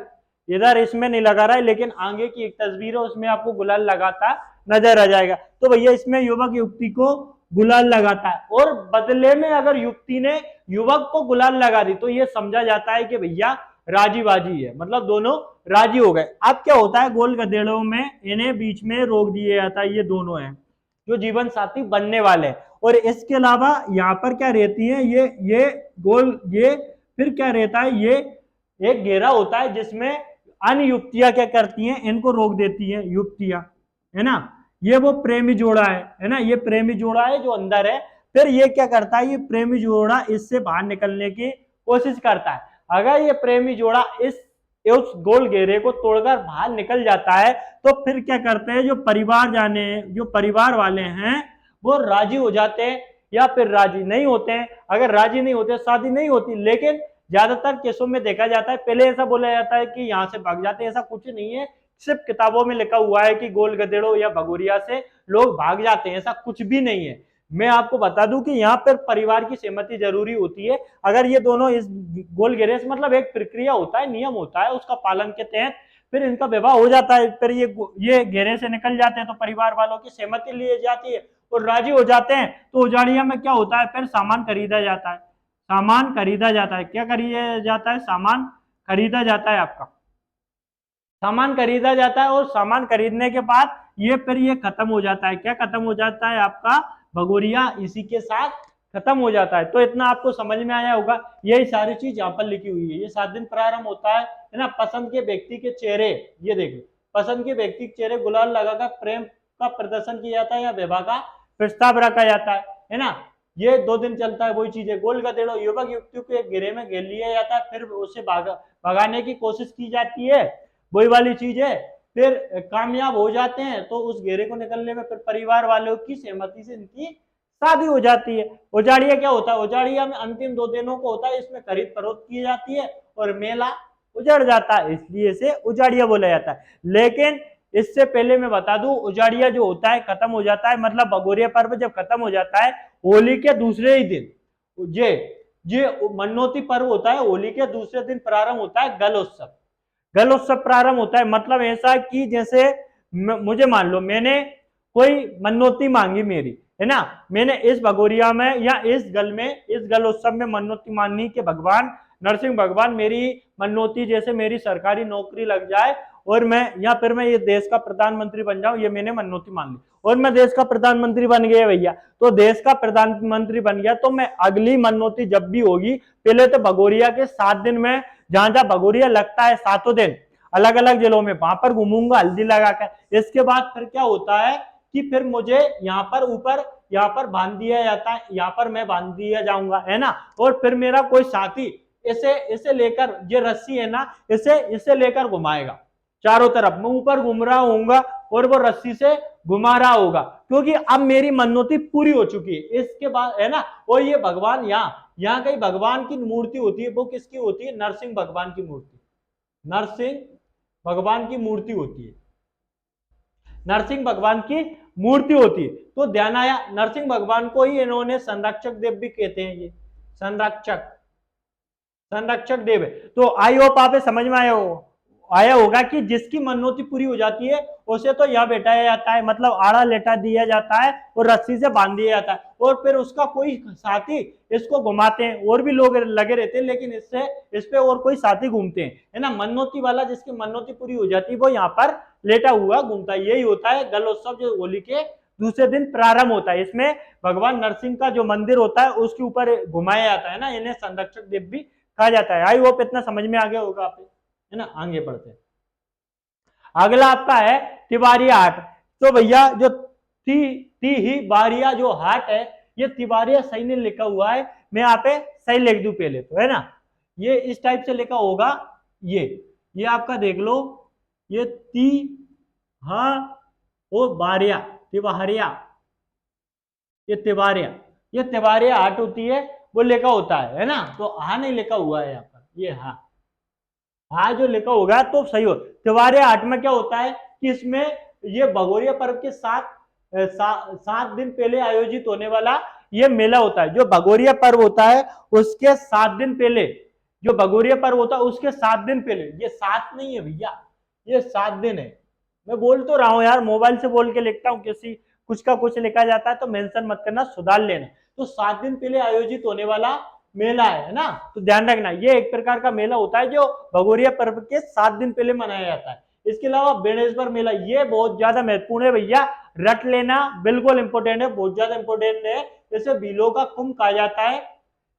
इधर इसमें नहीं लगा रहा है, लेकिन आगे की एक तस्वीर है उसमें आपको गुलाल लगाता नजर आ जाएगा। तो भैया इसमें युवक युवती को गुलाल लगाता है, और बदले में अगर युवती ने युवक को गुलाल लगा दी तो ये समझा जाता है कि भैया राजी बाजी है, मतलब दोनों राजी हो गए। अब क्या होता है, गोल गधेड़ों में इन्हें बीच में रोक दिया जाता है, ये दोनों हैं जो जीवन साथी बनने वाले हैं। और इसके अलावा यहाँ पर क्या रहती है, ये गोल, ये फिर क्या रहता है, ये एक घेरा होता है जिसमें अन्य युक्तियां क्या करती हैं, इनको रोक देती हैं युक्तियां, है ना। ये वो प्रेमी जोड़ा है ना, ये प्रेमी जोड़ा है जो अंदर है। फिर ये क्या करता है, ये प्रेमी जोड़ा इससे बाहर निकलने की कोशिश करता है। अगर ये प्रेमी जोड़ा उस गोल घेरे को तोड़कर बाहर निकल जाता है तो फिर क्या करते हैं, जो परिवार वाले हैं वो राजी हो जाते हैं या फिर राजी नहीं होते हैं। अगर राजी नहीं होते शादी नहीं होती, लेकिन ज्यादातर केसों में देखा जाता है पहले ऐसा बोला जाता है कि यहाँ से भाग जाते हैं, ऐसा कुछ नहीं है। सिर्फ किताबों में लिखा हुआ है कि गोल गधेड़ों या भगोरिया से लोग भाग जाते हैं, ऐसा कुछ भी नहीं है। मैं आपको बता दूं कि यहाँ पर परिवार की सहमति जरूरी होती है। अगर ये दोनों इस गोल घेरे से, मतलब एक प्रक्रिया होता है, नियम होता है, उसका पालन के तहत फिर इनका विवाह हो जाता है। फिर ये घेरे से निकल जाते हैं तो परिवार वालों की सहमति ली जाती है और राजी हो जाते हैं। तो उजाड़िया में क्या होता है, फिर सामान खरीदा जाता है। सामान खरीदा जाता है, क्या खरीदा जाता है, सामान खरीदा जाता है आपका, सामान खरीदा जाता है। और सामान खरीदने के बाद ये खत्म हो जाता है। क्या खत्म हो जाता है, आपका भगोरिया इसी के साथ खत्म हो जाता है। तो इतना आपको समझ में आया होगा, यही सारी चीज यहाँ पर लिखी हुई है। ये 7 दिन प्रारंभ होता है ना। पसंद के व्यक्ति के चेहरे, ये देखो, पसंद के व्यक्ति के चेहरे गुलाल लगाकर प्रेम का प्रदर्शन किया जाता है या विवाह का प्रस्ताव रखा जाता है ना। ये 2 दिन चलता है। वही चीज है, गोल गधेड़ों युवक युवतियों को एक घेरे में घेर लिया जाता है, फिर उसे भगाने की कोशिश की जाती है, वही वाली चीज है। फिर कामयाब हो जाते हैं तो उस घेरे को निकलने में फिर परिवार वालों की सहमति से इनकी शादी हो जाती है। उजाड़िया क्या होता है, उजाड़िया में अंतिम 2 दिनों को होता है, इसमें खरीद फरोख्त की जाती है और मेला उजड़ जाता है, इसलिए इसे उजाड़िया बोला जाता है। लेकिन इससे पहले मैं बता दूं, उजाड़िया जो होता है खत्म हो जाता है, मतलब भगोरिया पर्व जब खत्म हो जाता है होली के दूसरे ही दिन, ये मनोती पर्व होता है, होली के दूसरे दिन प्रारंभ होता है गल उत्सव। गल उत्सव प्रारंभ होता है, मतलब ऐसा कि जैसे मुझे मान लो मैंने कोई मनोती मांगी मेरी, है ना, मैंने इस भगोरिया में या इस गल उत्सव में मनोती मांगी कि भगवान नरसिंह भगवान मेरी मनोती, जैसे मेरी सरकारी नौकरी लग जाए और मैं या फिर मैं ये देश का प्रधानमंत्री बन जाऊं, ये मैंने मनोती मांग ली और मैं देश का प्रधानमंत्री बन गया भैया। तो देश का प्रधानमंत्री बन गया तो मैं अगली मनोती जब भी होगी, पहले तो भगोरिया के 7 दिन में, जहां जहां भगोरिया लगता है 7 दिन अलग अलग जिलों में, वहां पर घूमूंगा हल्दी लगाकर। इसके बाद फिर क्या होता है कि फिर मुझे यहाँ पर ऊपर यहाँ पर बांध दिया जाता है, यहाँ पर मैं बांध दिया जाऊंगा, है ना। और फिर मेरा कोई साथी इसे लेकर, ये रस्सी है ना, इसे लेकर घुमाएगा चारों तरफ। मैं ऊपर घूम रहा होऊंगा और वो रस्सी से घुमा रहा होगा, क्योंकि अब मेरी मनोती पूरी हो चुकी है। इसके बाद, है ना, और ये भगवान यहाँ कहीं भगवान की मूर्ति होती है, वो किसकी होती है, नरसिंह भगवान की मूर्ति, नरसिंह भगवान की मूर्ति होती है, नरसिंह भगवान की मूर्ति होती है। तो ध्यान आया, नरसिंह भगवान को ही इन्होंने संरक्षक देव भी कहते हैं, ये संरक्षक देव है। तो आई होप आप समझ में आया होगा कि जिसकी मनोती पूरी हो जाती है उसे तो यह बैठाया जाता है, मतलब आड़ा लेटा दिया जाता है और रस्सी से बांध दिया जाता है, और फिर उसका कोई साथी इसको घुमाते हैं। और भी लोग लगे रहते हैं, लेकिन इस पे और कोई साथी घूमते हैं, है ना। मनोती वाला, जिसकी मनोती पूरी हो जाती है, वो यहाँ पर लेटा हुआ घूमता है। यही होता है गल उत्सव, जो होली के दूसरे दिन प्रारंभ होता है। इसमें भगवान नरसिंह का जो मंदिर होता है उसके ऊपर घुमाया जाता है ना, इन्हें संरक्षक देव भी कहा जाता है। आई होप इतना समझ में आ गया होगा आप, है ना। आगे बढ़ते हैं, अगला आपका है तिवारिया हाट। तो भैया जो ती ही बारिया जो हाट है, ये तिवारिया सही नहीं लिखा हुआ है, मैं यहाँ पे सही लिख दूं पहले तो, है ना। ये इस टाइप से लिखा होगा, ये आपका देख लो, ये ती हाँ ओ बारिया, तिवारिया, ये तिवारिया हाट होती है, वो लिखा होता है ना। तो हाँ नहीं लिखा हुआ है यहाँ पर, ये हाँ, हाँ जो लिखा होगा तो सही हो। त्योहार हाट में क्या होता है कि इसमें ये भगोरिया पर्व के 7 दिन पहले आयोजित होने वाला ये मेला होता है। जो भगोरिया पर्व होता है उसके 7 दिन पहले, जो भगोरिया पर्व होता है उसके 7 दिन पहले, ये 7 नहीं है भैया, ये 7 दिन है। मैं बोल तो रहा हूँ यार, मोबाइल से बोल के लिखता हूँ, किसी कुछ का कुछ लिखा जाता है तो मेंशन मत करना, सुधार लेना। तो 7 दिन पहले आयोजित होने वाला मेला है ना, तो ध्यान रखना ये एक प्रकार का मेला होता है जो भगोरिया पर्व के 7 दिन पहले मनाया जाता है। इसके अलावा बेणेश्वर मेला, ये बहुत ज्यादा महत्वपूर्ण है भैया, रट लेना, बिल्कुल इंपोर्टेंट है, बहुत ज्यादा इंपोर्टेंट है। जैसे भीलों का कुंभ कहा जाता है,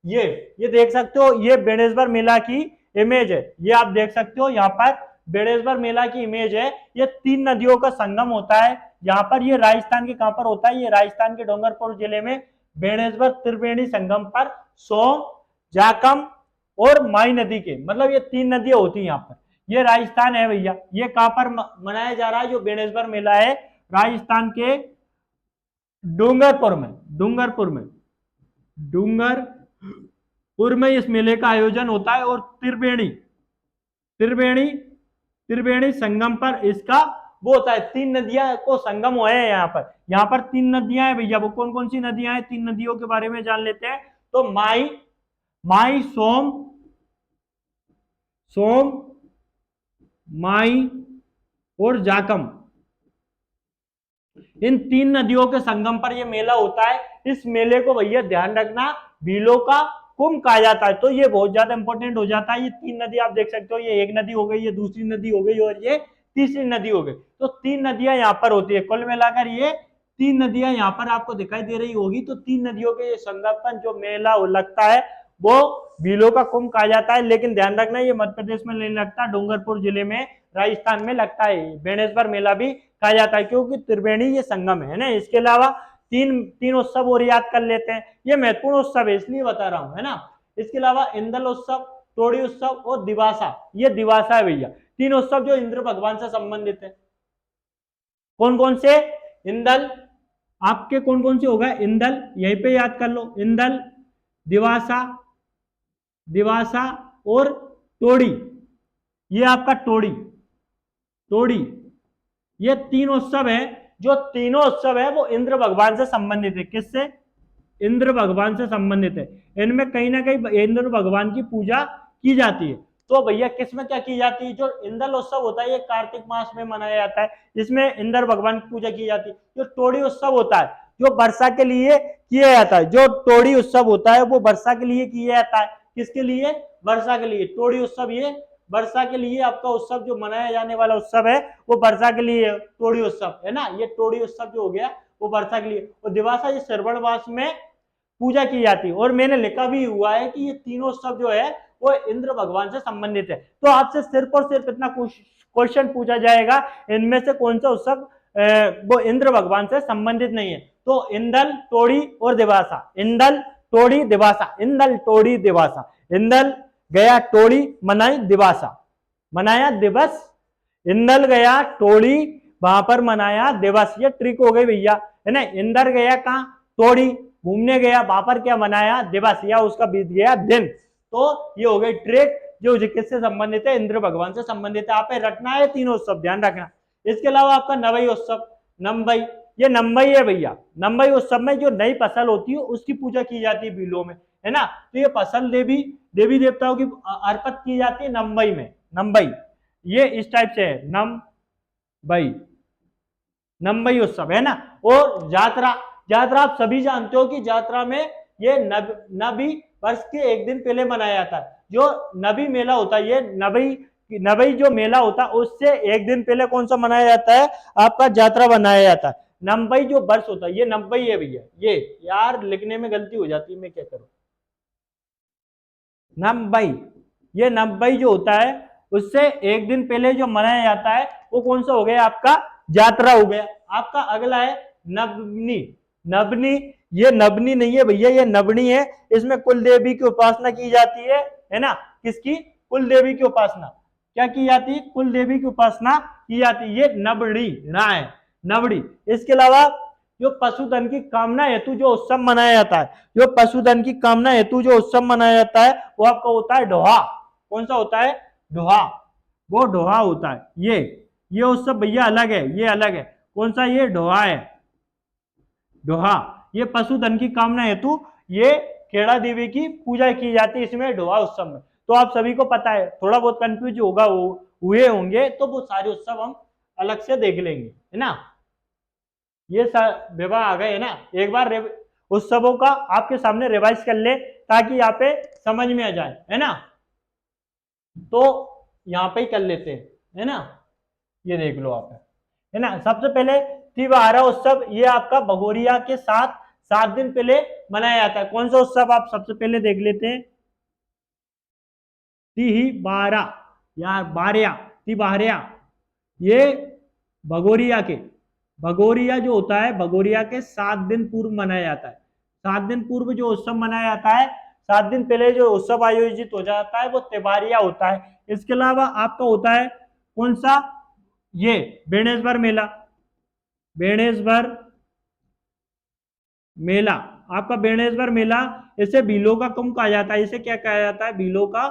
ये देख सकते हो, ये बेणेश्वर मेला की इमेज है, ये आप देख सकते हो यहाँ पर बेणेश्वर मेला की इमेज है। ये 3 नदियों का संगम होता है यहाँ पर। ये राजस्थान के कहां पर होता है, ये राजस्थान के डूंगरपुर जिले में बेणेश्वर त्रिवेणी संगम पर सोम, जाकम और माई नदी के, मतलब ये 3 नदियां होती है यहाँ पर। ये राजस्थान है भैया। ये कहां पर मनाया जा रहा है जो बेणेश्वर मेला है, राजस्थान के डूंगरपुर में, डूंगरपुर में इस मेले का आयोजन होता है। और त्रिवेणी त्रिवेणी त्रिवेणी संगम पर इसका वो होता है, 3 नदियां को संगम हुए हैं यहाँ पर। यहाँ पर 3 नदियां हैं भैया, वो कौन कौन सी नदियां हैं, 3 नदियों के बारे में जान लेते हैं। तो माई माई सोम सोम माई और जाकम, इन 3 नदियों के संगम पर यह मेला होता है। इस मेले को भैया ध्यान रखना भीलों का कुंभ कहा जाता है, तो ये बहुत ज्यादा इंपॉर्टेंट हो जाता है। ये 3 नदी आप देख सकते हो, ये एक नदी हो गई, ये दूसरी नदी हो गई और ये तीसरी नदी हो गई। तो 3 नदियां यहाँ पर होती है, कुल मिलाकर ये 3 नदियां यहाँ पर आपको दिखाई दे रही होगी। तो 3 नदियों के संगम पर जो मेला लगता है वो भीलों का कुंभ कहा जाता है। लेकिन ध्यान रखना ये मध्य प्रदेश में नहीं लगता, डूंगरपुर जिले में राजस्थान में लगता है। बेणेश्वर मेला भी कहा जाता है क्योंकि त्रिवेणी ये संगम है ना। इसके अलावा तीन तीन उत्सव और याद कर लेते हैं, ये महत्वपूर्ण उत्सव है इसलिए बता रहा हूं, है ना। इसके अलावा इंदल उत्सव, टोड़ी उत्सव और दिवासा, ये दिवासा है भैया। 3 उत्सव जो इंद्र भगवान से संबंधित है। कौन कौन से? इंदल, आपके कौन कौन से होगा, इंदल यहीं पे याद कर लो, इंदल, दिवासा दिवासा और टोड़ी, ये आपका टोड़ी टोड़ी, ये 3 उत्सव है। जो तीनों उत्सव है वो इंद्र भगवान से संबंधित है। किससे? इंद्र भगवान से संबंधित है। इनमें कहीं ना कहीं इंद्र भगवान की पूजा की जाती है। तो भैया किसमें क्या की जाती है? जो इंद्र उत्सव होता है ये कार्तिक मास में मनाया जाता है, इसमें इंद्र भगवान की पूजा की जाती है। जो टोड़ी उत्सव होता है जो वर्षा के लिए किया जाता है, जो टोड़ी उत्सव होता है वो वर्षा के लिए किया जाता है। किसके लिए? वर्षा के लिए। टोड़ी उत्सव ये वर्षा के लिए आपका उत्सव जो मनाया जाने वाला उत्सव है वो वर्षा के लिए टोड़ी उत्सव है ना। ये टोड़ी उत्सव जो हो गया वो वर्षा के लिए। और दिवासा ये श्रवण मास में पूजा की जाती है। और मैंने लिखा भी हुआ है कि ये तीनों उत्सव जो है वो इंद्र भगवान से संबंधित है। तो आपसे सिर्फ और सिर्फ इतना क्वेश्चन पूछा जाएगा, इनमें से कौन सा उत्सव वो इंद्र भगवान से संबंधित नहीं है। तो इंदल, टोड़ी और दिवासा, इंदल, टोड़ी, दिवासा, इंदल, टोड़ी, दिवासा, इंदल गया, टोड़ी, मनाई, दिवासा, मनाया दिवस, इंदल गया, टोड़ी, वहां पर मनाया दिवस। ये ट्रिक हो गई भैया, है ना। इंदर गया कहां? टोड़ी, घूमने गया, वहां पर क्या मनाया? दिवस, या उसका बीत गया दिन। तो ये हो गई ट्रिक जो किससे संबंधित है? इंद्र भगवान से संबंधित है। आप रखना है 3 उत्सव, ध्यान रखना। इसके अलावा आपका नवई उत्सव, नंबई, ये नंबई है भैया। नंबई उत्सव में जो नई फसल होती है उसकी पूजा की जाती है भीलों में, है ना। तो ये फसल देवी देवताओं की अर्पित की जाती है नंबई में। नंबई ये इस टाइप से है, नंबई, नंबई उत्सव, है ना। और यात्रा, यात्रा आप सभी जानते हो कि यात्रा में ये नबी वर्ष के एक दिन पहले मनाया जाता है। जो नबी मेला होता है, ये नबई जो मेला होता है उससे एक दिन पहले कौन सा मनाया जाता है? आपका यात्रा बनाया जाता है। नंबई जो वर्ष होता है ये नंबई है भैया। ये यार लिखने में गलती हो जाती है, मैं क्या करूं। नंबई, ये नंबई जो होता है उससे एक दिन पहले जो मनाया जाता है वो कौन सा हो गया? आपका यात्रा हो गया। आपका अगला है नबनी, नबनी, ये नबनी नहीं है भैया, ये नबनी है। इसमें कुल देवी की उपासना की जाती है ना। किसकी? कुल देवी की उपासना। क्या की जाती है? कुल देवी की उपासना की जाती है। ये नबड़ी ना है, नबड़ी। इसके अलावा जो पशुधन की कामना हेतु जो उत्सव मनाया जाता है, जो पशुधन की कामना हेतु जो उत्सव मनाया जाता है वो आपका होता है ढोहा। कौन सा होता है? ढोहा, वो ढोहा होता है। ये उत्सव भैया अलग है, ये अलग है। कौन सा? ये ढोहा है। ढोहा ये पशुधन की कामना हेतु ये खेड़ा देवी की पूजा की जाती है इसमें ढोहा उत्सव में। तो आप सभी को पता है, थोड़ा बहुत कंफ्यूज होगा हुए होंगे तो वो सारे उत्सव हम अलग से देख लेंगे, है ना। ये विवाह आ गए है ना। एक बार उत्सवों का आपके सामने रिवाइज कर ले ताकि यहाँ पे समझ में आ जाए, है ना। तो यहाँ पे ही कर लेते हैं, है ना। ये देख लो आप, है ना। सबसे पहले तिवारा उत्सव, ये आपका भगोरिया के साथ 7 दिन पहले मनाया जाता है। कौन सा उत्सव आप सबसे पहले देख लेते हैं? तिवारा या बारिया, तिवारिया, ये भगोरिया के, भगोरिया जो होता है भगोरिया के 7 दिन पूर्व मनाया जाता है। 7 दिन पूर्व जो उत्सव मनाया जाता है, 7 दिन पहले जो उत्सव आयोजित हो जाता है वो तिवारिया होता है। इसके अलावा आपका होता है कौन सा? ये बेणेश्वर मेला, बेणेश्वर मेला, आपका बेणेश्वर मेला, इसे भीलों का कुंभ कहा जाता है। इसे क्या कहा जाता है? भीलों का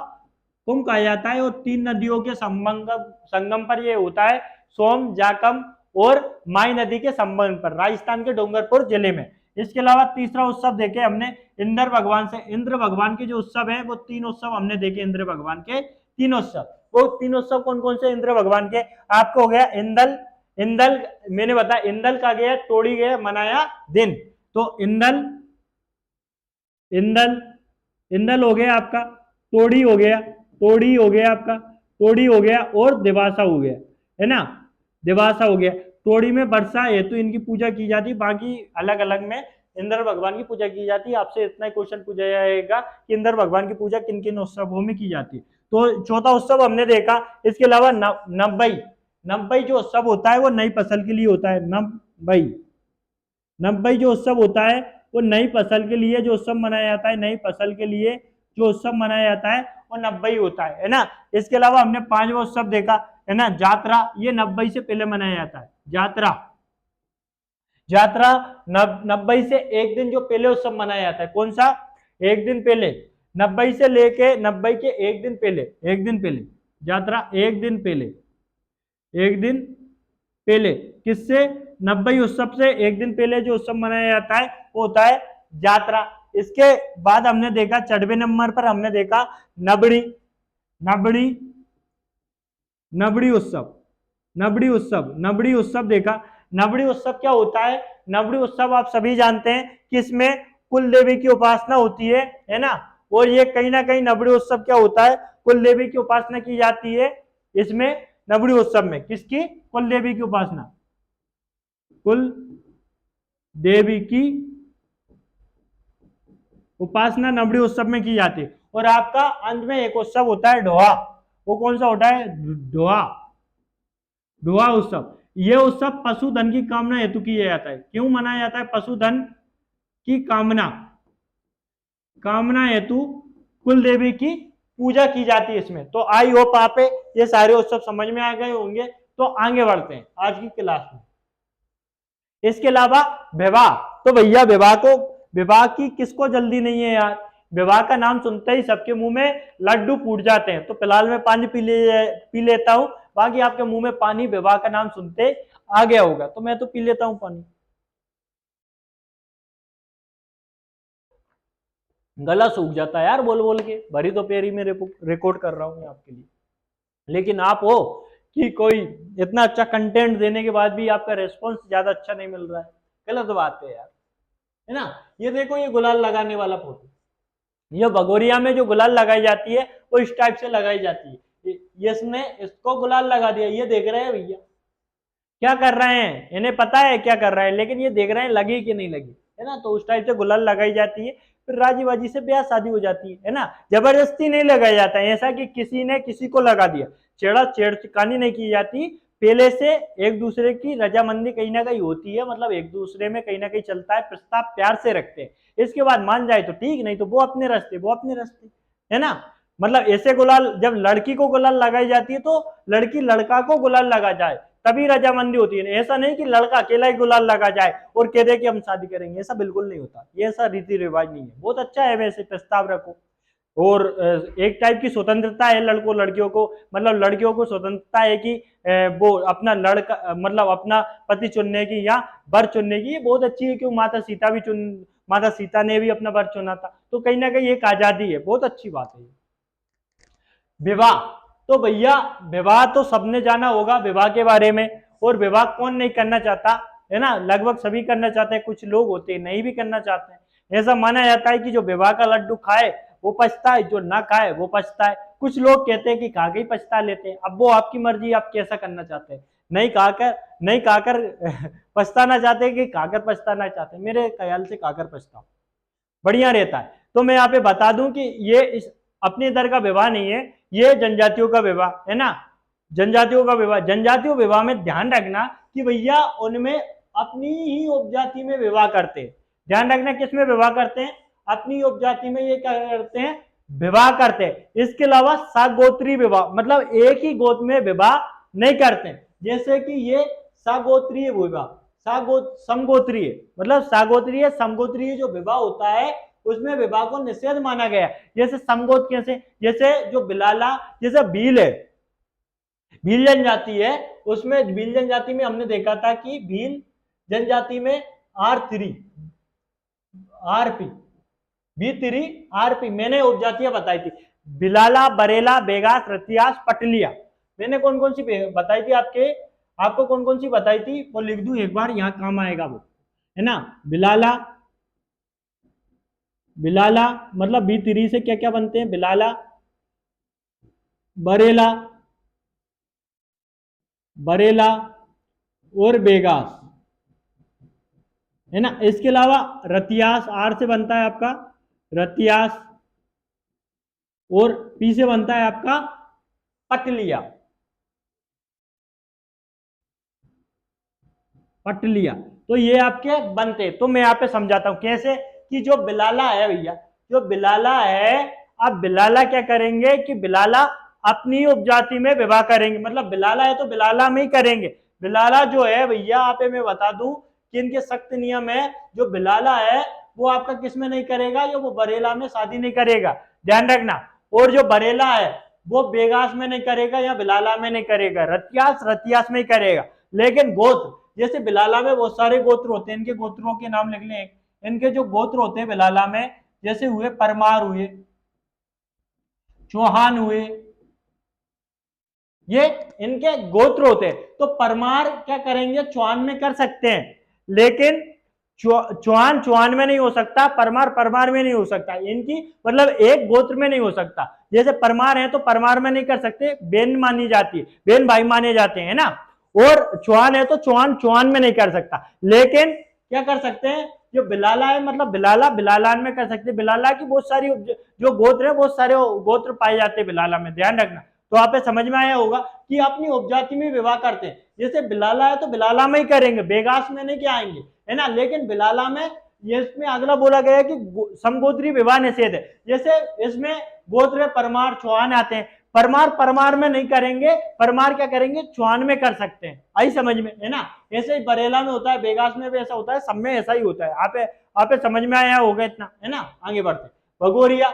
कुंभ कहा जाता है। और 3 नदियों के संगम पर यह होता है, सोम, जाकम और माई नदी के संगम पर, राजस्थान के डूंगरपुर जिले में। इसके अलावा तीसरा उत्सव देखे हमने इंद्र भगवान से। इंद्र भगवान के जो उत्सव है वो 3 उत्सव हमने देखे। इंद्र भगवान के 3 उत्सव, वो 3 उत्सव कौन कौन से इंद्र भगवान के? आपको हो गया इंदल, इंदल मैंने बताया, इंदल का गया, तोड़ी गया, मनाया दिन। तो इंदल, इंदल, इंदल हो गया आपका, तोड़ी हो गया, तोड़ी हो गया आपका, तोड़ी हो गया, और दिवासा हो गया, है ना। दिवासा हो गया। तोड़ी में वर्षा हेतु इनकी पूजा की जाती है, बाकी अलग अलग में इंद्र भगवान की पूजा की जाती है। आपसे इतना ही क्वेश्चन पूछा जाएगा कि इंद्र भगवान की पूजा किन किन उत्सवों में की जाती है। तो चौथा उत्सव हमने देखा। इसके अलावा नब्बई, नब्बई जो उत्सव होता है वो नई फसल के लिए होता है। नब्बई, नब्बई जो उत्सव होता है वो नई फसल के लिए जो उत्सव मनाया जाता है, नई फसल के लिए जो उत्सव मनाया जाता है वो नब्बई होता है ना। इसके अलावा हमने 5वां उत्सव देखा, है ना, जात्रा। ये नब्बई से पहले मनाया जाता है, जात्रा। जात्रा नब्बई से एक दिन जो पहले उत्सव मनाया जाता है। कौन सा? एक दिन पहले, नब्बई से लेके नब्बई के एक दिन पहले, एक दिन पहले जात्रा, एक दिन पहले, एक दिन पहले। किससे? नब्बई उत्सव से एक दिन पहले जो उत्सव मनाया जाता है वो होता है जात्रा। इसके बाद हमने देखा 6वें नंबर पर हमने देखा नबड़ी, नबड़ी, नबड़ी उत्सव, नबड़ी उत्सव, नबड़ी उत्सव देखा। नबड़ी उत्सव क्या होता है? नबड़ी उत्सव आप सभी जानते हैं कि इसमें कुल देवी की उपासना होती है ना। और ये कहीं ना कहीं नबड़ी उत्सव क्या होता है? कुल देवी की उपासना की जाती है इसमें। नबड़ी उत्सव में किसकी? कुल देवी की उपासना, कुल देवी की उपासना नबड़ी उत्सव में की जाती है। और आपका अंत में एक उत्सव होता है ढोहा। वो कौन सा होता है? ढोहा, ढोहा उत्सव। यह उत्सव पशुधन की कामना हेतु किया जाता है। क्यों मनाया जाता है? पशुधन की कामना, कामना हेतु कुल देवी की पूजा की जाती है इसमें। तो आई होप आप ये सारे उत्सव समझ में आ गए होंगे। तो आगे बढ़ते हैं आज की क्लास में। इसके अलावा विवाह, तो भैया विवाह को, विवाह की किसको जल्दी नहीं है यार? विवाह का नाम सुनते ही सबके मुंह में लड्डू फूट जाते हैं। तो फिलहाल मैं पानी पी लेता हूं, बाकी आपके मुंह में पानी विवाह का नाम सुनते आ गया होगा, तो मैं तो पी लेता हूं पानी। गला सूख जाता है यार बोल बोल के, भरी तो पेरी में रिकॉर्ड कर रहा हूं आपके लिए। लेकिन आप हो कि कोई इतना अच्छा कंटेंट देने के बाद भी आपका रेस्पॉन्स ज्यादा अच्छा नहीं मिल रहा है, गलत बात है यार, है ना। ये देखो, ये गुलाल लगाने वाला फोटो, ये भगोरिया में जो गुलाल लगाई जाती है वो इस टाइप से लगाई जाती है। ये इसने इसको गुलाल लगा दिया, ये देख रहे हैं भैया क्या कर रहे हैं, इन्हें पता है क्या कर रहे हैं, लेकिन ये देख रहे हैं लगी कि नहीं लगी, है ना। तो उस टाइप से गुलाल लगाई जाती है, फिर राजी बाजी से ब्याह शादी हो जाती है ना। जबरदस्ती नहीं लगाया जाता है, ऐसा कि किसी ने किसी को लगा दिया, छेड़खानी नहीं की जाती। पहले से एक दूसरे की रजामंदी कहीं ना कहीं होती है, मतलब एक दूसरे में कहीं ना कहीं चलता है, प्रस्ताव प्यार से रखते हैं। इसके बाद मान जाए तो ठीक, नहीं तो वो अपने रास्ते, वो अपने रास्ते, है ना। मतलब ऐसे गुलाल, जब लड़की को गुलाल लगाई जाती है तो लड़की लड़का को गुलाल लगा जाए तभी रजामंदी होती है। ऐसा नहीं कि लड़का अकेला ही गुलाल लगा जाए और कह दे कि हम शादी करेंगे, ऐसा बिल्कुल नहीं होता। ये ऐसा रीति रिवाज नहीं है। बहुत अच्छा है वैसे, प्रस्ताव रखो, और एक टाइप की स्वतंत्रता है लड़कों लड़कियों को, मतलब लड़कियों को स्वतंत्रता है कि वो अपना लड़का मतलब अपना पति चुनने की या वर चुनने की। ये बहुत अच्छी है, क्योंकि माता सीता ने भी अपना वर चुना था, तो कहीं ना कहीं एक आजादी है, बहुत अच्छी बात है। विवाह, तो भैया विवाह तो सबने जाना होगा विवाह के बारे में, और विवाह कौन नहीं करना चाहता, है ना, लगभग सभी करना चाहते हैं, कुछ लोग होते हैं नहीं भी करना चाहते हैं। ऐसा माना जाता है कि जो विवाह का लड्डू खाए वो पछता है, जो ना खाए वो पछता है। कुछ लोग कहते हैं कि खा के ही पछता लेते हैं, अब वो आपकी मर्जी, आप कैसा करना चाहते हैं, नहीं खाकर पछताना चाहते हैं कि खाकर पछताना चाहते हैं। मेरे ख्याल से खाकर पछताओ बढ़िया रहता है। तो मैं यहाँ पे बता दूं कि ये इस अपने इधर का विवाह नहीं है, ये जनजातियों का विवाह है ना, जनजातियों का विवाह। जनजातियों विवाह में ध्यान रखना कि भैया उनमें अपनी ही उपजाति में विवाह करते हैं। ध्यान रखना किस में विवाह करते हैं, अपनी उपजाति में ये क्या करते हैं, विवाह करते हैं। इसके अलावा सागोत्री विवाह, मतलब एक ही गोत्र में विवाह नहीं करते, जैसे कि ये सागोत्रीय विवाह, समगोत्रीय, मतलब सागोत्रीय समगोत्रीय जो विवाह होता है उसमें विवाह को निषेध माना गया। जैसे समगोत्र कैसे, जैसे जो बिलाला, जैसे भील है, भील जनजाति है, उसमें भील जनजाति में हमने देखा था कि भील जनजाति में R3 RP B3 RP मैंने उपजातियां बताई थी, बिलाला, बरेला, बेगास, रतियास, पटलिया। मैंने कौन कौन सी बताई थी आपको कौन कौन सी बताई थी वो लिख दूं एक बार, यहां काम आएगा वो, है ना। बिलाला, बिलाला मतलब B3 से क्या क्या बनते हैं, बिलाला, बरेला, बरेला और बेगास, है ना। इसके अलावा रतियास R से बनता है आपका रतियास, और P से बनता है आपका पटलिया, पटलिया। तो ये आपके बनते। तो मैं यहाँ पे समझाता हूं कैसे, कि जो बिलाला है भैया, जो बिलाला है, अब बिलाला क्या करेंगे कि बिलाला अपनी उपजाति में विवाह करेंगे, मतलब बिलाला है तो बिलाला में ही करेंगे। बिलाला जो है भैया आप मैं बता दूं कि इनके सख्त नियम है, जो बिलाला है वो आपका किस में नहीं करेगा, जो वो बरेला में शादी नहीं करेगा, ध्यान रखना। और जो बरेला है वो बेगास में नहीं करेगा या बिलाला में नहीं करेगा, रतियास में ही करेगा। लेकिन गोत्र, जैसे बिलाला में बहुत सारे गोत्र होते हैं, इनके गोत्रों के नाम लिख लें। इनके जो गोत्र होते हैं बिलाला में, जैसे हुए परमार हुए, चौहान हुए, ये इनके गोत्र होते हैं। तो परमार क्या करेंगे, चौहान में कर सकते हैं, लेकिन चौहान चौहान में नहीं हो सकता, परमार परमार में नहीं हो सकता, इनकी मतलब एक गोत्र में नहीं हो सकता। जैसे परमार है तो परमार में नहीं कर सकते, बेन मानी जाती है, बेन भाई माने जाते हैं ना। और चौहान है तो चौहान चौहान में नहीं कर सकता, लेकिन क्या कर सकते हैं, जो बिलाला है मतलब बिलाला बिलालान में कर सकते हैं। बिलाला की बहुत सारी जो गोत्र है, बहुत सारे गोत्र पाए जाते हैं बिलाला में, ध्यान रखना। तो आप समझ में आया होगा कि अपनी उपजाति में विवाह करते हैं। जैसे बिलाला है तो बिलाला में ही करेंगे, बेगास में नहीं क्या आएंगे, है ना। लेकिन बिलाला में ये इसमें अगला बोला गया है कि समगोत्री विवाह निषेध है। जैसे इसमें गोत्र परमार चौहान आते हैं, परमार परमार में नहीं करेंगे, परमार क्या करेंगे, चौहान में कर सकते हैं, आई समझ में, है ना। ऐसे ही बरेला में होता है, बेगास में भी ऐसा होता है, सब में ऐसा ही होता है। आप समझ में आया होगा इतना, है ना। आगे बढ़ते, भगोरिया।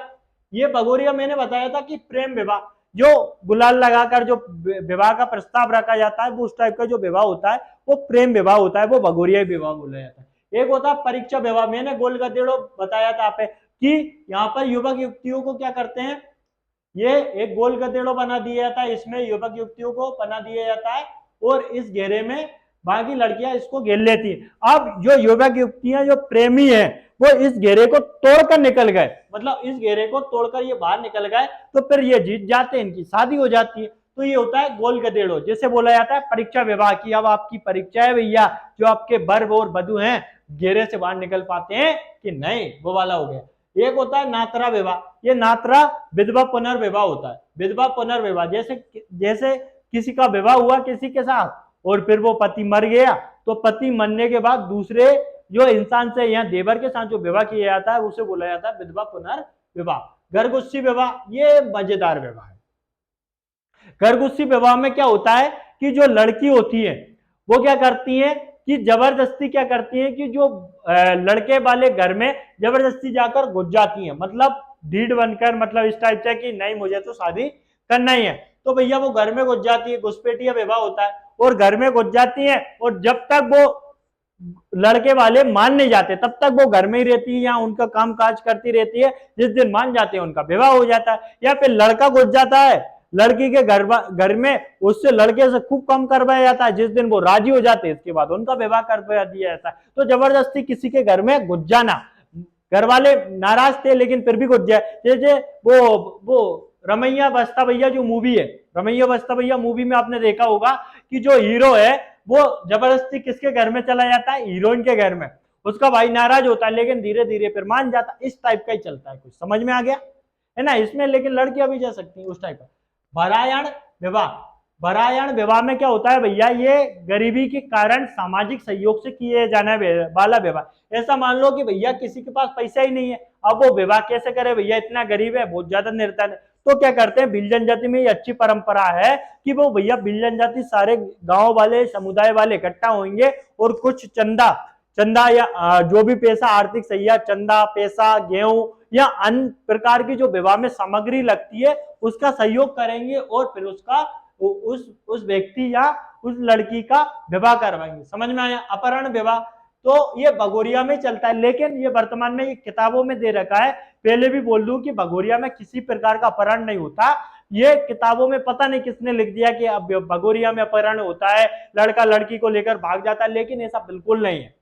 ये भगोरिया मैंने बताया था कि प्रेम विवाह, जो गुलाल लगाकर जो विवाह का प्रस्ताव रखा जाता है, वो उस टाइप का जो विवाह होता है वो प्रेम विवाह होता है, वो भगोरिया विवाह बोला जाता है। एक होता है परीक्षा विवाह, मैंने गोल गधेड़ो बताया था आप कि यहाँ पर युवक युवतियों को क्या करते हैं, ये एक गोल गधेड़ो बना दिया जाता है, इसमें युवक युवतियों को बना दिया जाता है, और इस घेरे में बाकी लड़कियां इसको घेर लेती है। अब जो युवक युवतियां जो प्रेमी है वो इस घेरे को तोड़कर निकल गए, मतलब इस घेरे को तोड़कर ये बाहर निकल गए, तो फिर ये जीत जाते हैं, इनकी शादी हो जाती है। तो ये होता है गोल गधेड़ो, जिसे बोला जाता है परीक्षा विवाह की। अब आपकी परीक्षा है भैया, जो आपके वर और वधु हैं घेरे से बाहर निकल पाते हैं कि नहीं, वो वाला हो गया। एक होता है नात्रा विवाह, ये नात्रा विधवा पुनर्विवाह होता है, विधवा पुनर्विवाह। जैसे जैसे किसी का विवाह हुआ किसी के साथ और फिर वो पति मर गया, तो पति मरने के बाद दूसरे जो इंसान से या देवर के साथ जो विवाह किया जाता है उसे बोला जाता है विधवा पुनर्विवाह। घरगुस्सी विवाह, ये मजेदार विवाह है। घरगुस्सी विवाह में क्या होता है कि जो लड़की होती है वो क्या करती है कि जबरदस्ती क्या करती है कि जो लड़के वाले घर में जबरदस्ती जाकर घुस जाती है, मतलब ढीठ बनकर मतलब इस टाइप से कि नहीं मुझे तो शादी करना ही है, तो भैया वो घर में घुस जाती है, घुसपैठिया विवाह होता है, और घर में घुस जाती है, और जब तक वो लड़के वाले मान नहीं जाते तब तक वो घर में ही रहती है या उनका काम काज करती रहती है। जिस दिन मान जाते हैं उनका विवाह हो जाता है, या फिर लड़का घुस जाता है लड़की के घर में, उससे लड़के से खूब कम करवाया जाता है। जिस दिन वो राजी हो जाते हैं इसके बाद उनका विवाह करवा दिया जाता है। तो जबरदस्ती किसी के घर में घुस जाना, घर वाले नाराज थे लेकिन फिर भी घुस जाए। जैसे वो रमैया बस्ता भैया जो मूवी है, रमैया बस्ता भैया मूवी में आपने देखा होगा कि जो हीरो है वो जबरदस्ती किसके घर में चला जाता है, हीरोइन के घर में। उसका भाई नाराज होता है लेकिन धीरे धीरे फिर मान जाता। इस टाइप का ही चलता है, कुछ समझ में आ गया है ना इसमें। लेकिन लड़कियां भी जा सकती हैं उस टाइप का। भरायण विवाह, भरायण विवाह में क्या होता है भैया, ये गरीबी के कारण सामाजिक सहयोग से किए जाने वाला विवाह। ऐसा मान लो कि भैया किसी के पास पैसा ही नहीं है, अब वो विवाह कैसे करे, भैया इतना गरीब है, बहुत ज्यादा निर्धन है। तो क्या करते हैं, भिल जनजाति में ये अच्छी परंपरा है कि वो भैया भिल जनजाति सारे गांव वाले समुदाय वाले इकट्ठा होंगे और कुछ चंदा या जो भी पैसा आर्थिक सहयोग, चंदा, पैसा, गेहूं या अन्य प्रकार की जो विवाह में सामग्री लगती है उसका सहयोग करेंगे और फिर उसका उस व्यक्ति या उस लड़की का विवाह करवाएंगे। समझ में आया। अपहरण विवाह तो ये भगोरिया में चलता है, लेकिन ये वर्तमान में ये किताबों में दे रखा है। पहले भी बोल दूं कि भगोरिया में किसी प्रकार का अपहरण नहीं होता। ये किताबों में पता नहीं किसने लिख दिया कि अब भगोरिया में अपहरण होता है, लड़का लड़की को लेकर भाग जाता है, लेकिन ऐसा बिल्कुल नहीं है।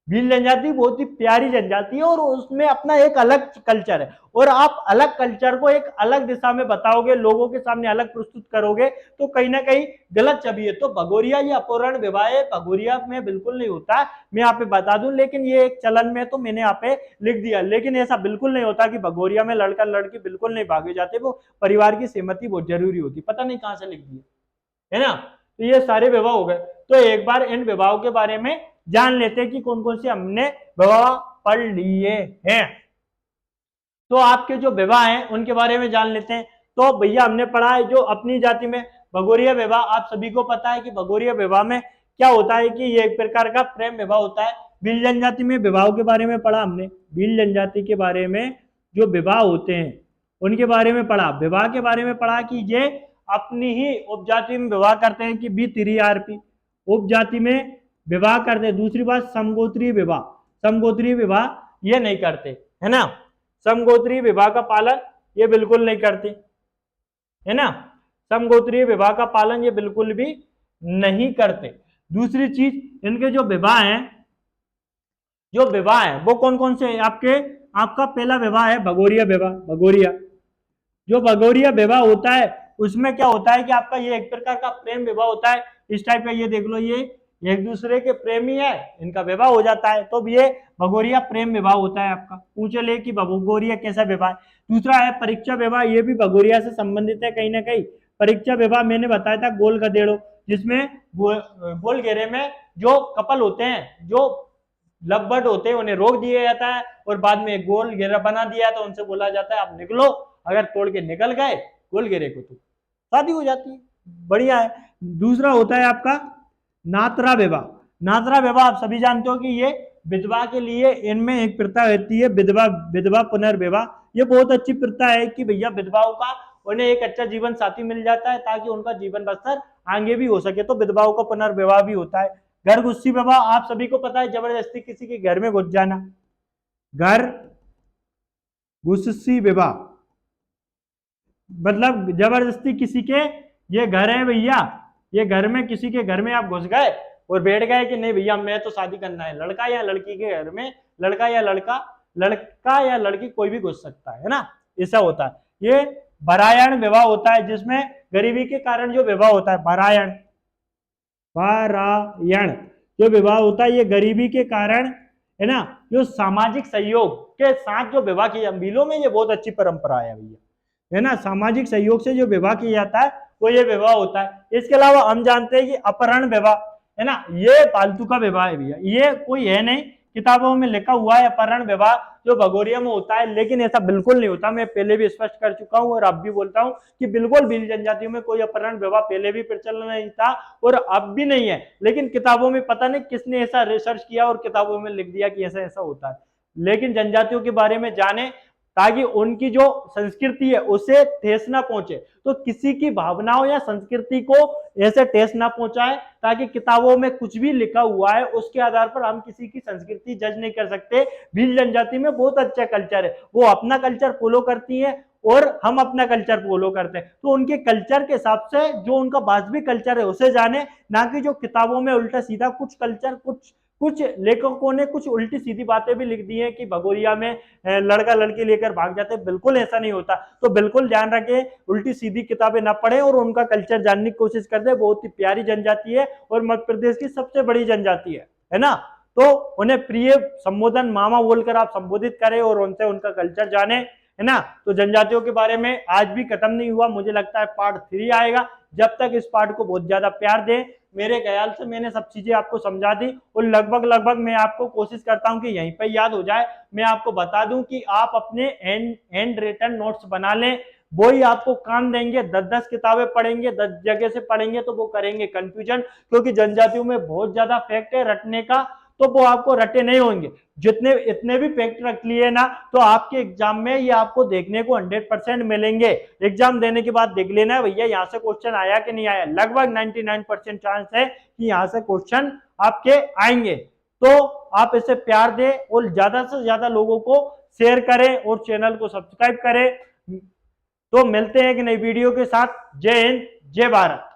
भील जनजाति बहुत ही प्यारी जनजाति है और उसमें अपना एक अलग कल्चर है, और आप अलग कल्चर को एक अलग दिशा में बताओगे, लोगों के सामने अलग प्रस्तुत करोगे तो कहीं ना कहीं गलत छवि है। तो भगोरिया या अपहरण विवाह भगोरिया में बिल्कुल नहीं होता, मैं यहाँ पे बता दूं, लेकिन ये एक चलन में तो मैंने यहाँ पे लिख दिया। लेकिन ऐसा बिल्कुल नहीं होता कि भगोरिया में लड़का लड़की बिल्कुल नहीं भागे जाते, वो परिवार की सहमति बहुत जरूरी होती, पता नहीं कहाँ से लिख दिया है ना। तो ये सारे विवाह हो गए। तो एक बार इन विवाहों के बारे में जान लेते हैं कि कौन कौन से हमने विवाह पढ़ लिए हैं। तो आपके जो विवाह हैं उनके बारे में जान लेते हैं। तो भैया हमने पढ़ा है जो अपनी जाति में भगोरिया विवाह, आप सभी को पता है कि भगोरिया विवाह में क्या होता है कि ये एक प्रकार का प्रेम विवाह होता है। भील जनजाति में विवाह के बारे में पढ़ा हमने, भील जनजाति के बारे में जो विवाह होते हैं उनके बारे में पढ़ा। विवाह के बारे में पढ़ा कि ये अपनी ही उपजाति में विवाह करते हैं कि बी3आरपी उपजाति में विवाह करते। दूसरी बात समगोत्रीय विवाह, समगोत्रीय विवाह ये नहीं करते है ना, समगोत्रीय विवाह का पालन ये बिल्कुल नहीं करते है ना, समगोत्रीय विवाह का पालन ये बिल्कुल भी नहीं करते। दूसरी चीज इनके जो विवाह हैं, जो विवाह है वो कौन कौन से हैं आपके, आपका पहला विवाह है भगोरिया विवाह। भगोरिया जो भगोरिया विवाह होता है उसमें क्या होता है कि आपका ये एक प्रकार का प्रेम विवाह होता है। इस टाइप का ये देख लो, ये एक दूसरे के प्रेमी है, इनका विवाह हो जाता है, तो ये भगोरिया प्रेम विवाह होता है आपका। पूछे ले कि भगोरिया कैसा विवाह है। दूसरा है परीक्षा विवाह, ये भी भगोरिया से संबंधित है कहीं ना कहीं। परीक्षा विवाह मैंने बताया था गोल गधेड़ो, जिसमें गोल घेरे में जो कपल होते हैं, जो लव बर्ड होते हैं, उन्हें रोक दिया जाता है और बाद में गोल घेरा बना दिया तो उनसे बोला जाता है आप निकलो। अगर तोड़ के निकल गए गोल घेरे को तो शादी हो जाती है, बढ़िया है। दूसरा होता है आपका नातरा विवाह। नातरा विवाह आप सभी जानते हो कि ये विधवा के लिए इनमें एक प्रथा रहती है, विधवा विधवा पुनर्विवाह। ये बहुत अच्छी प्रथा है कि भैया विधवाओं का उन्हें एक अच्छा जीवन साथी मिल जाता है ताकि उनका जीवन बसर आगे भी हो सके, तो विधवाओं का पुनर्विवाह भी होता है। घर घुस्सी विवाह आप सभी को पता है, जबरदस्ती किसी के घर में घुस जाना, घर घुस्सी विवाह मतलब जबरदस्ती किसी के, ये घर है भैया, ये घर में किसी के घर में आप घुस गए और बैठ गए कि नहीं भैया मैं तो शादी करना है, लड़का या लड़की के घर में, लड़का या लड़की कोई भी घुस सकता है ना, ऐसा होता है। ये भरायण विवाह होता है जिसमें गरीबी के कारण जो विवाह होता है, भरायण जो विवाह होता है ये गरीबी के कारण है ना, जो सामाजिक सहयोग के साथ जो विवाह किया, मिलों में ये बहुत अच्छी परंपरा है भैया है ना, सामाजिक सहयोग से जो विवाह किया जाता है वो ये विवाह होता है। इसके अलावा हम जानते हैं कि अपहरण विवाह है ना, ये फालतू का विवाह है भैया, ये कोई है नहीं, किताबों में लिखा हुआ है अपहरण विवाह जो भगोरिया में होता है, लेकिन ऐसा बिल्कुल नहीं होता। मैं पहले भी स्पष्ट कर चुका हूं और अब भी बोलता हूं कि बिल्कुल भील जनजातियों में कोई अपहरण विवाह पहले भी प्रचलन नहीं था और अब भी नहीं है, लेकिन किताबों में पता नहीं किसने ऐसा रिसर्च किया और किताबों में लिख दिया कि ऐसा ऐसा होता है। लेकिन जनजातियों के बारे में जाने, ताकि उनकी जो संस्कृति है उसे ठेस ना पहुंचे। तो किसी की भावनाओं या संस्कृति को ऐसे ठेस ना पहुंचाए, ताकि किताबों में कुछ भी लिखा हुआ है उसके आधार पर हम किसी की संस्कृति जज नहीं कर सकते। भील जनजाति में बहुत अच्छा कल्चर है, वो अपना कल्चर फॉलो करती है और हम अपना कल्चर फॉलो करते हैं। तो उनके कल्चर के हिसाब से जो उनका वास्तविक कल्चर है उसे जाने, ना कि जो किताबों में उल्टा सीधा कुछ कल्चर, कुछ लेखकों ने कुछ उल्टी सीधी बातें भी लिख दी हैं कि भगोरिया में लड़का लड़की लेकर भाग जाते हैं। बिल्कुल ऐसा नहीं होता। तो बिल्कुल ध्यान रखें, उल्टी सीधी किताबें ना पढ़ें और उनका कल्चर जानने की कोशिश करते हैं। बहुत ही प्यारी जनजाति है और मध्य प्रदेश की सबसे बड़ी जनजाति है ना। तो उन्हें प्रिय संबोधन मामा बोलकर आप संबोधित करें और उनसे उनका कल्चर जाने, है ना। तो जनजातियों के बारे में आज भी खत्म नहीं हुआ, मुझे लगता है पार्ट 3 आएगा। जब तक इस पार्ट को बहुत ज्यादा प्यार दें। मेरे ख्याल से मैंने सब चीजें आपको समझा दी और लगभग मैं आपको कोशिश करता हूं कि यहीं पे याद हो जाए। मैं आपको बता दूं कि आप अपने हैंड रिटन नोट्स बना लें, वो ही आपको काम देंगे। 10-10 किताबें पढ़ेंगे, 10 जगह से पढ़ेंगे तो वो करेंगे कंफ्यूजन, क्योंकि जनजातियों में बहुत ज्यादा फैक्ट है रटने का, तो वो आपको रटे नहीं होंगे। जितने इतने भी फैक्ट रख लिए ना तो आपके एग्जाम में ये आपको देखने को 100% मिलेंगे। एग्जाम देने के बाद देख लेना है भैया यहाँ से क्वेश्चन आया कि नहीं आया। लगभग 99% चांस है कि यहाँ से क्वेश्चन आपके आएंगे। तो आप इसे प्यार दें और ज्यादा से ज्यादा लोगों को शेयर करें और चैनल को सब्सक्राइब करें। तो मिलते हैं एक नई वीडियो के साथ। जय हिंद, जय भारत।